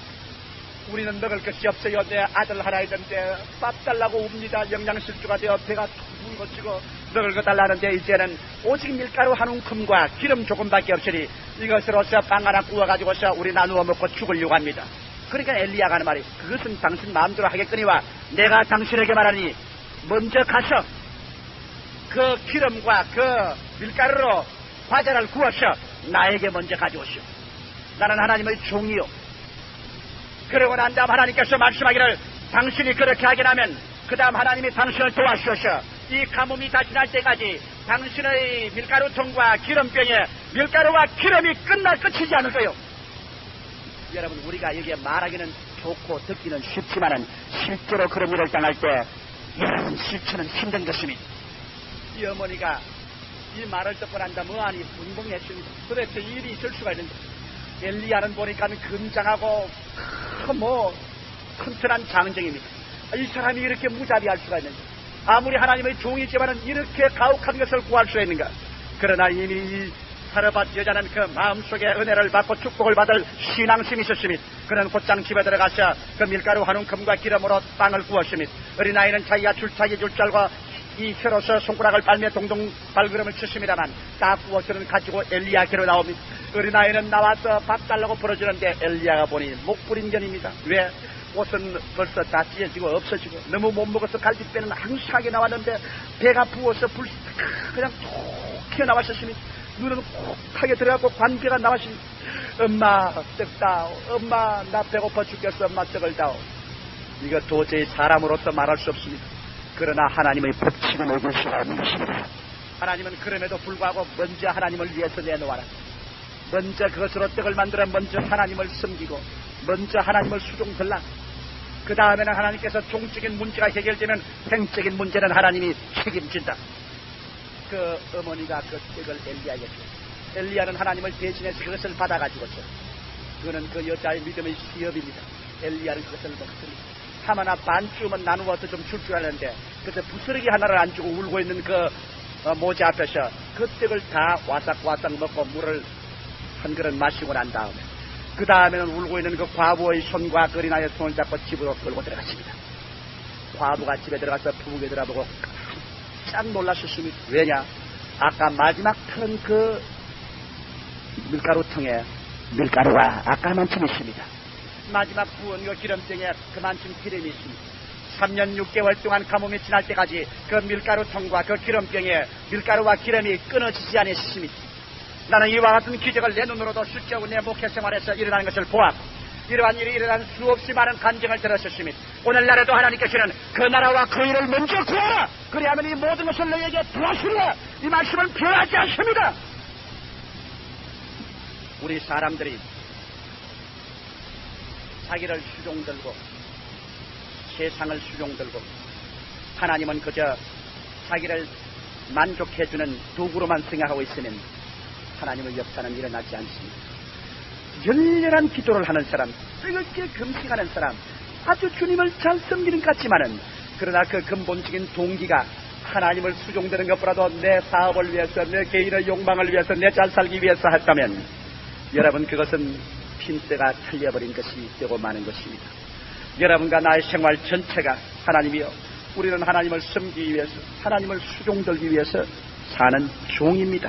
우리는 먹을 것이 없어요. 내 아들 하나 있는데 밥 달라고 웁니다. 영양실조가 되어 배가 둥거지고 먹을 거 달라는데 이제는 오직 밀가루 한 움큼과 기름 조금밖에 없으니 이것으로서 빵 하나 구워가지고서 우리 나누어 먹고 죽으려고 합니다. 그러니까 엘리야가 하는 말이 그것은 당신 마음대로 하겠거니와 내가 당신에게 말하니 먼저 가서 그 기름과 그 밀가루로 과자를 구워서 나에게 먼저 가져오시오. 나는 하나님의 종이요. 그러고 난 다음 하나님께서 말씀하기를 당신이 그렇게 하게 하면 그 다음 하나님이 당신을 도와주셔서 이 가뭄이 다 지날 때까지 당신의 밀가루통과 기름병에 밀가루와 기름이 끝이지 않을 거요. 여러분 우리가 여기에 말하기는 좋고 듣기는 쉽지만은 실제로 그런 일을 당할 때 여러분 실천은 힘든 것입니다. 이 어머니가 이 말을 듣고 난 다음 뭐하니 분봉했습니다. 도대체 일이 있을 수가 있는데 엘리야는 보니까 건장하고 튼튼한 장정입니다. 이 사람이 이렇게 무자비할 수가 있는가? 아무리 하나님의 종이지만은 이렇게 가혹한 것을 구할 수 있는가? 그러나 이미 이 사르밧 여자는 그 마음속에 은혜를 받고 축복을 받을 신앙심이 있었습니다. 그는 곧장 집에 들어가서 그 밀가루 한 움큼과 기름으로 빵을 구웠습니다. 어린아이는 자기가 줄차기 줄 줄 알고 이 혀로서 손가락을 빨며 동동 발걸음을 쳤습니다만 다 구워서는 가지고 엘리야께로 나옵니다. 어린아이는 나와서 밥 달라고 부르짖는데 엘리야가 보니 목부림견입니다. 왜? 옷은 벌써 다 찢어지고 없어지고 너무 못 먹어서 갈비뼈는 항상하게 나왔는데 배가 부어서 그냥 툭 튀어나왔었습니다. 눈은 콕하게 들어가고 관계가 나왔습니다. 엄마 떡다오. 엄마 나 배고파 죽겠어. 엄마 떡을 다오. 이거 도저히 사람으로서 말할 수 없습니다. 그러나 하나님의 법칙을 어길 수가 없는 것입니다. 하나님은 그럼에도 불구하고 먼저 하나님을 위해서 내놓아라. 먼저 그것으로 떡을 만들어 먼저 하나님을 섬기고 먼저 하나님을 수종들라. 그 다음에는 하나님께서 종적인 문제가 해결되면 행적인 문제는 하나님이 책임진다. 그 어머니가 그 떡을 엘리야에게 줬어요. 엘리야는 하나님을 대신해서 그것을 받아가지고서 그는 그 여자의 믿음의 시업입니다. 엘리야는 그것을 먹습니다. 하나나 반쯤은 나누어서 좀 줄 줄 알았는데 그때 부스러기 하나를 안 주고 울고 있는 그 모자 앞에서 그 떡을 다 와삭와삭 먹고 물을 한 그릇 마시고 난 다음에 그 다음에는 울고 있는 그 과부의 손과 어린아이의 손을 잡고 집으로 끌고 들어갔습니다. 과부가 집에 들어가서 부엌에 들어보고 깜짝 놀랐었습니다. 왜냐? 아까 마지막 턴 그 밀가루통에 밀가루가 아까만큼 있습니다. 마지막 부은 그 기름병에 그만큼 기름이 있습니다. 3년 6개월 동안 가뭄이 지날 때까지 그 밀가루통과 그 기름병에 밀가루와 기름이 끊어지지 않았습니다. 나는 이와 같은 기적을 내 눈으로도 실제로 내 목회 생활에서 일어나는 것을 보았고 이러한 일이 일어난 수없이 많은 간증을 들었었습니다. 오늘날에도 하나님께서는 그 나라와 그 일을 먼저 구하라. 그리하면 이 모든 것을 너에게 부하시리라. 이 말씀은 변하지 않습니다. 우리 사람들이 자기를 수종들고 세상을 수종들고 하나님은 그저 자기를 만족해주는 도구로만 생각하고 있으면 하나님의 역사는 일어나지 않습니다. 열렬한 기도를 하는 사람, 뜨겁게 금식하는 사람, 아주 주님을 잘 섬기는 것 같지만은 그러나 그 근본적인 동기가 하나님을 수종되는 것보다도 내 사업을 위해서, 내 개인의 욕망을 위해서, 내 잘 살기 위해서 했다면 여러분 그것은 핀대가 틀려버린 것이 되고 마는 것입니다. 여러분과 나의 생활 전체가 하나님이여, 우리는 하나님을 섬기기 위해서, 하나님을 수종들기 위해서 사는 종입니다.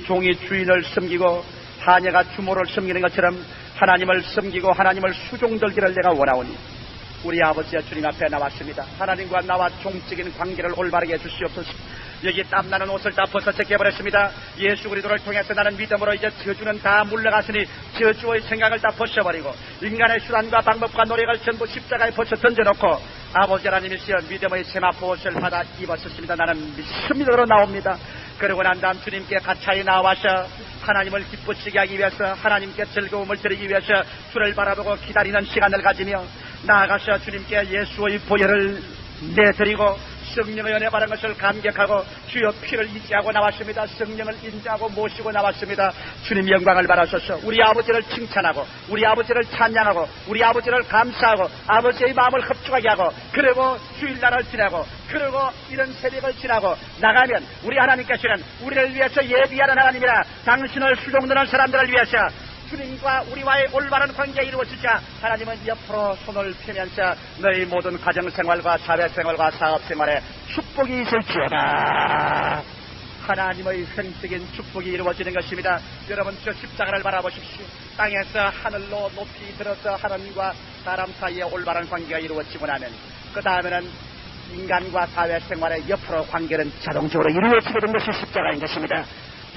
종이 주인을 섬기고 하녀가 주모를 섬기는 것처럼 하나님을 섬기고 하나님을 수종들기를 내가 원하오니 우리 아버지와 주님 앞에 나왔습니다. 하나님과 나와 종적인 관계를 올바르게 해주시옵소서. 여기 땀나는 옷을 다 벗어서 깨버렸습니다. 예수 그리스도를 통해서 나는 믿음으로 이제 저주는 다 물러갔으니 저주의 생각을 다 벗어버리고 인간의 수단과 방법과 노력을 전부 십자가에 벗어 던져놓고 아버지 하나님이시여 믿음의 세마포 옷을 받아 입었습니다. 나는 믿음으로 나옵니다. 그러고 난 다음 주님께 가차히 나와서 하나님을 기쁘시게 하기 위해서, 하나님께 즐거움을 드리기 위해서 주를 바라보고 기다리는 시간을 가지며 나아가서 주님께 예수의 보혈을 내드리고 성령의 은혜 받은 것을 감격하고 주여 피를 인지하고 나왔습니다. 성령을 인지하고 모시고 나왔습니다. 주님 영광을 받으소서. 우리 아버지를 칭찬하고 우리 아버지를 찬양하고 우리 아버지를 감사하고 아버지의 마음을 흡족하게 하고 그리고 주일날을 지나고 그리고 이런 새벽을 지나고 나가면 우리 하나님께서는 우리를 위해서 예비하는 하나님이라 당신을 수종드는 사람들을 위해서 주님과 우리와의 올바른 관계가 이루어지자 하나님은 옆으로 손을 펴면서 너희 모든 가정생활과 사회생활과 사업생활에 축복이 있을지어다. 하나님의 생적인 축복이 이루어지는 것입니다. 여러분 저 십자가를 바라보십시오. 땅에서 하늘로 높이 들어서 하나님과 사람 사이에 올바른 관계가 이루어지고 나면 그 다음에는 인간과 사회생활의 옆으로 관계는 자동적으로 이루어지게 된 것이 십자가인 것입니다.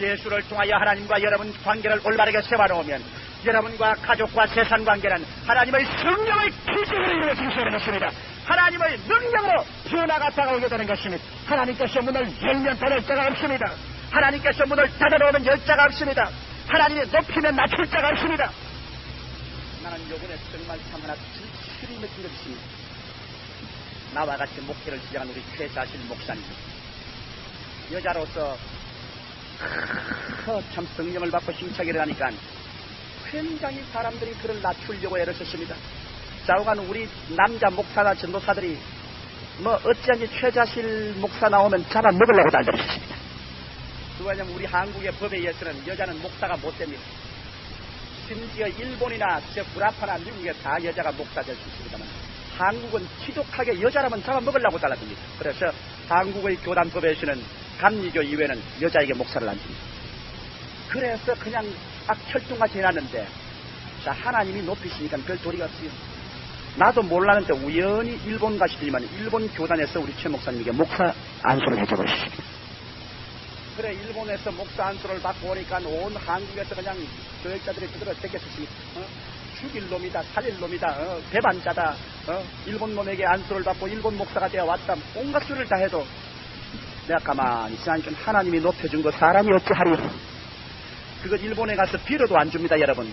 예수를 통하여 하나님과 여러분 관계를 올바르게 세워놓으면 여러분과 가족과 세상 관계는 하나님의 성령의 기적으로 이루어지게 되는 것입니다. 하나님의 능력으로 변화가 다가오게 되는 것입니다. 하나님께서 문을 열면 닫을 자가 없습니다. 하나님께서 문을 닫아놓으면 열 자가 없습니다. 하나님이 높이면 낮출 자가 없습니다. 나는 요번에 정말 참 하나 실히 느낀 것이 나와 같이 목회를 시작한 우리 최자실 목사님, 여자로서 참 성령을 받고 힘차게 일어나니까 굉장히 사람들이 그를 낮추려고 애를 썼습니다. 좌우간 우리 남자 목사나 전도사들이 어찌한지 최자실 목사 나오면 잡아먹으려고 달려있습니다. 왜냐하면 우리 한국의 법에 의해서는 여자는 목사가 못됩니다. 심지어 일본이나 구라파나 미국에 다 여자가 목사 될 수 있습니다만 한국은 지독하게 여자라면 잡아먹으려고 달라듭니다. 그래서 한국의 교단법에서는 감리교 이외에는 여자에게 목사를 안 줍니다. 그래서 그냥 악철통같이 해놨는데 자 하나님이 높이시니까 별 도리가 없어요. 나도 몰랐는데 우연히 일본 가시더니만 일본 교단에서 우리 최 목사님에게 목사 안수를 해줘버리십니다. 그래 일본에서 목사 안수를 받고 오니까 온 한국에서 그냥 교역자들이 그대로 뺏겼습니다. 죽일 놈이다, 살릴 놈이다, 배반자다, 일본 놈에게 안수를 받고 일본 목사가 되어 왔다. 온갖 소리를 다 해도 내가 가만히 있으니까 하나님이 높여준 거 사람이 어찌하리요. 그것 일본에 가서 빌어도 안 줍니다. 여러분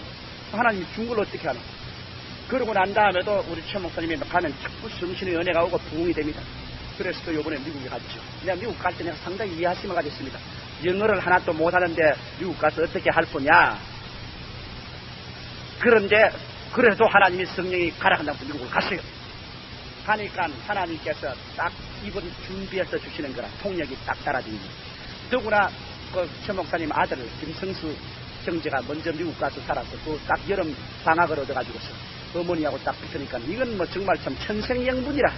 하나님이 준 걸 어떻게 하나. 그러고 난 다음에도 우리 최 목사님이 가면 자꾸 성신의 은혜가 오고 부흥이 됩니다. 그래서 또 이번에 미국에 갔죠. 내가 미국 갈 때 내가 상당히 이해하심을 가졌습니다. 영어를 하나도 못하는데 미국 가서 어떻게 할 거냐. 그런데 그래도 하나님이 성령이 가라 한다고 미국을 갔어요. 가니까 하나님께서 딱 이번 준비해서 주시는 거라 통역이 딱 따라진 거예요. 더구나 그 최 목사님 아들 김성수 형제가 먼저 미국 가서 살았고 또 딱 여름 방학을 얻어가지고서 어머니하고 딱 붙으니까 이건 뭐 정말 참 천생연분이라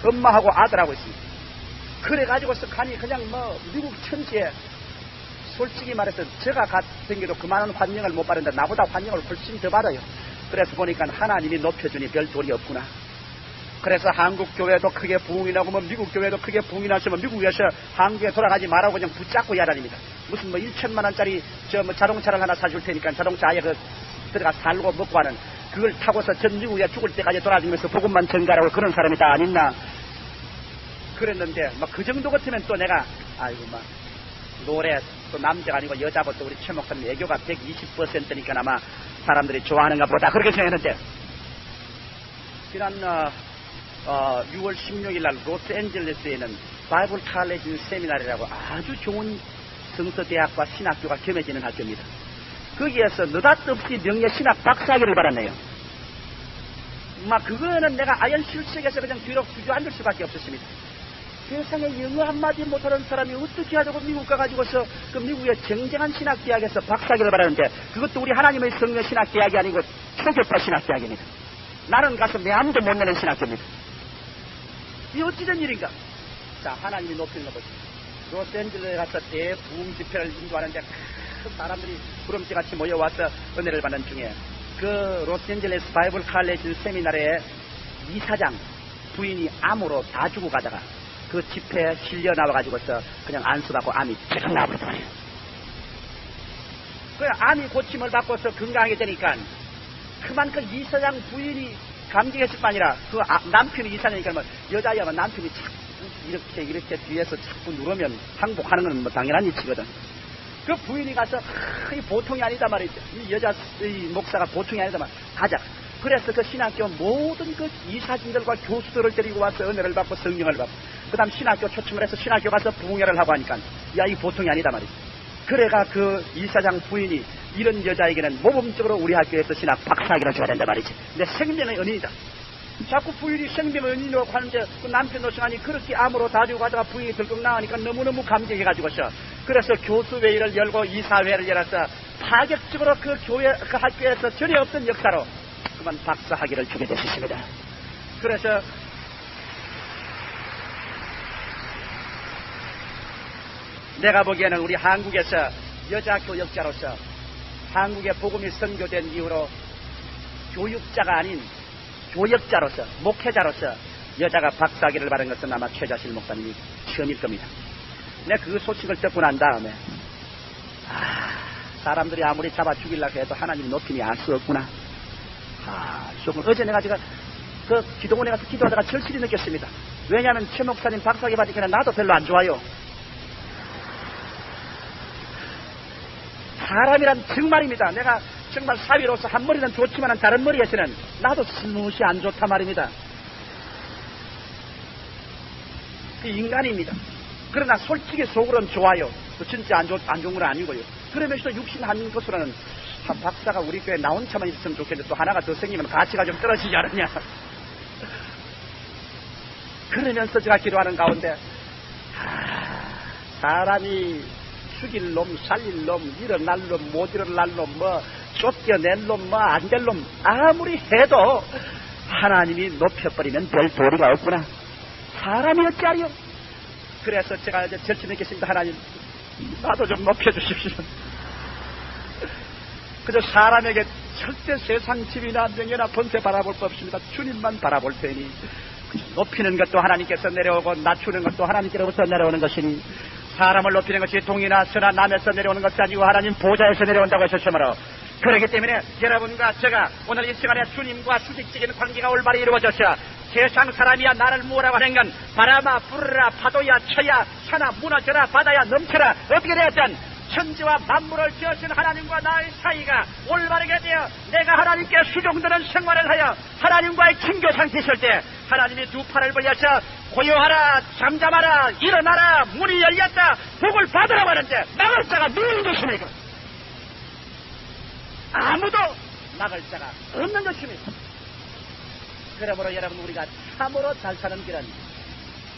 엄마하고 아들하고 있습니다. 그래가지고서 가니 그냥 뭐 미국 천지에 솔직히 말해서 제가 같은 게도 그만한 환영을 못 받는데 나보다 환영을 훨씬 더 받아요. 그래서 보니까 하나님이 높여주니 별 도리 없구나. 그래서 한국 교회도 크게 부흥이 나고 뭐 미국 교회도 크게 부흥이 나시면 미국에서 한국에 돌아가지 말라고 그냥 붙잡고 야단입니다. 무슨 뭐 1천만 원짜리 뭐 자동차를 하나 사줄 테니까 자동차 아예 들어가 살고 먹고 하는 그걸 타고서 전 미국에 죽을 때까지 돌아다니면서 복음만 전가라고 그런 사람이 다 아니나 그랬는데 막 그 정도 같으면 또 내가 아이고 막 노래 또 남자가 아니고 여자고 또 우리 최 목사님 애교가 120%니까 아마 사람들이 좋아하는가 보다 그렇게 생각했는데 지난 6월 16일 날 로스앤젤레스에 있는 바이블 칼리지 세미나리라고 아주 좋은 성서대학과 신학교가 겸해지는 학교입니다. 거기에서 느닷없이 명예 신학 박사학위를 받았네요. 막 그거는 내가 아연실sek에서 그냥 뒤로 주저앉을 수밖에 없었습니다. 세상에 영어 한마디 못하는 사람이 어떻게 하자고 미국 가가지고서 그 미국의 쟁쟁한 신학대학에서 박사학위를 받았는데 그것도 우리 하나님의 성령 신학대학이 아니고 초교파 신학대학입니다. 나는 가서 내 암도 못 내는 신학교입니다. 이 어찌된 일인가? 자, 하나님이 높이는 거 보시죠. 로스앤젤레스에 가서 대부흥 집회를 인도하는데 사람들이 구름지같이 모여와서 은혜를 받는 중에 그 로스앤젤레스 바이블 칼리지 세미나리의 이사장 부인이 암으로 다 죽어 가다가 그 집회에 실려 나와가지고서 그냥 안수받고 암이 쭉 나와버렸단 말이에요. 그 암이 고침을 받고서 건강하게 되니까 그만큼 이사장 부인이 감격했을 뿐 아니라 그 남편이 이사장이니까 뭐 여자야만 남편이 자꾸 이렇게 뒤에서 자꾸 누르면 항복하는 건 뭐 당연한 이치거든. 그 부인이 가서 이 보통이 아니다 말이죠. 이 여자 이 목사가 보통이 아니다 말. 가자. 그래서 그 신학교 모든 그 이사진들과 교수들을 데리고 와서 은혜를 받고 성령을 받고 그 다음 신학교 초청을 해서 신학교 가서 부흥회를 하고 하니까 야 이 보통이 아니다 말이죠. 그래가 그 이사장 부인이 이런 여자에게는 모범적으로 우리 학교에서 신학 박사학위를 줘야 된다 말이지. 근데 생명의 은인이다. 자꾸 부인이 생명의 은인이라고 하는데 그 남편 노승하니 그렇게 암으로 다리고 가다가 부인이 들썩 나가니까 너무너무 감격해가지고서 그래서 교수회의를 열고 이사회를 열어서 파격적으로 그 교회 그 학교에서 전혀 없던 역사로 그만 박사학위를 주게 되셨습니다. 그래서 내가 보기에는 우리 한국에서 여자 교역자로서 한국의 복음이 선교된 이후로 교육자가 아닌 교역자로서 목회자로서 여자가 박사학위를 받은 것은 아마 최자실 목사님이 처음일 겁니다. 내가 그 소식을 듣고 난 다음에 사람들이 아무리 잡아 죽이려고 해도 하나님 높이니 알 수 없구나. 조금 어제 내가 그 기도원에 가서 기도하다가 절실히 느꼈습니다. 왜냐하면 최 목사님 박사학위 받으니까 나도 별로 안 좋아요. 사람이란 정말입니다. 내가 정말 사위로서 한 머리는 좋지만 다른 머리에서는 나도 스무시 안 좋단 말입니다. 그 인간입니다. 그러나 솔직히 속으로는 좋아요. 진짜 안 좋은 건 아니고요. 그러면서도 육신한 것으로는 한 박사가 우리 교회에 나온 차만 있으면 좋겠는데 또 하나가 더 생기면 가치가 좀 떨어지지 않느냐. 그러면서 제가 기도하는 가운데 사람이 죽일 놈, 살릴 놈, 일어날 놈, 못 일어날 놈, 뭐 쫓겨낼 놈, 뭐 안 될 놈 아무리 해도 하나님이 높여버리면 별 도리가 없구나. 사람이 어찌하리요? 그래서 제가 이제 절친했겠습니다. 하나님 나도 좀 높여주십시오. 그저 사람에게 절대 세상 집이나 명예나 번세 바라볼 수 없습니다. 주님만 바라볼 테니 높이는 것도 하나님께서 내려오고 낮추는 것도 하나님께로부터 내려오는 것이니 사람을 높이는 것이 동이나 서나 남에서 내려오는 것이 아니고 하나님 보좌에서 내려온다고 하셨으므로 그렇기 때문에 여러분과 제가 오늘 이 시간에 주님과 수직적인 관계가 올바르게 이루어져서 세상 사람이야 나를 뭐라고 하는 건 바람아 부르라 파도야 쳐야 산아 무너져라 바다야 넘쳐라 어떻게 되었든 천지와 만물을 지으신 하나님과 나의 사이가 올바르게 되어 내가 하나님께 수종되는 생활을 하여 하나님과의 친교 상태 있을 때 하나님이 두 팔을 벌려서 고요하라 잠잠하라 일어나라 문이 열렸다 복을 받으라고 하는데 막을 자가 누구인 것입니까? 아무도 막을 자가 없는 것입니다. 그러므로 여러분 우리가 참으로 잘 사는 길은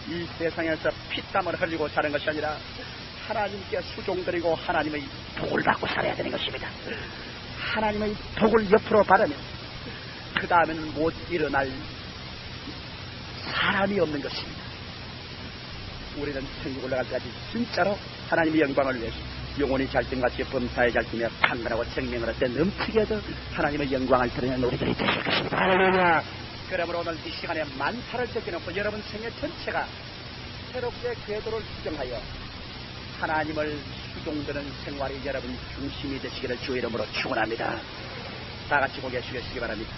이 세상에서 피땀을 흘리고 사는 것이 아니라 하나님께 수종드리고 하나님의 복을 받고 살아야 되는 것입니다. 하나님의 복을 옆으로 받으면 그 다음에는 못 일어날 사람이 없는 것입니다. 우리는 천국 올라갈 때까지 진짜로 하나님의 영광을 위해서 영혼이 잘됨같이 범사에 잘되며 강건하고 생명을 얻되 넘치게 해서 하나님의 영광을 드리는 우리들이 되실 것입니다. 할렐루야. 그러므로 오늘 이 시간에 만타를 제껴놓고 여러분 생애 전체가 새롭게 궤도를 수정하여 하나님을 수종드는 생활이 여러분 중심이 되시기를 주 이름으로 축원합니다. 다 같이 고개 숙여주시기 바랍니다.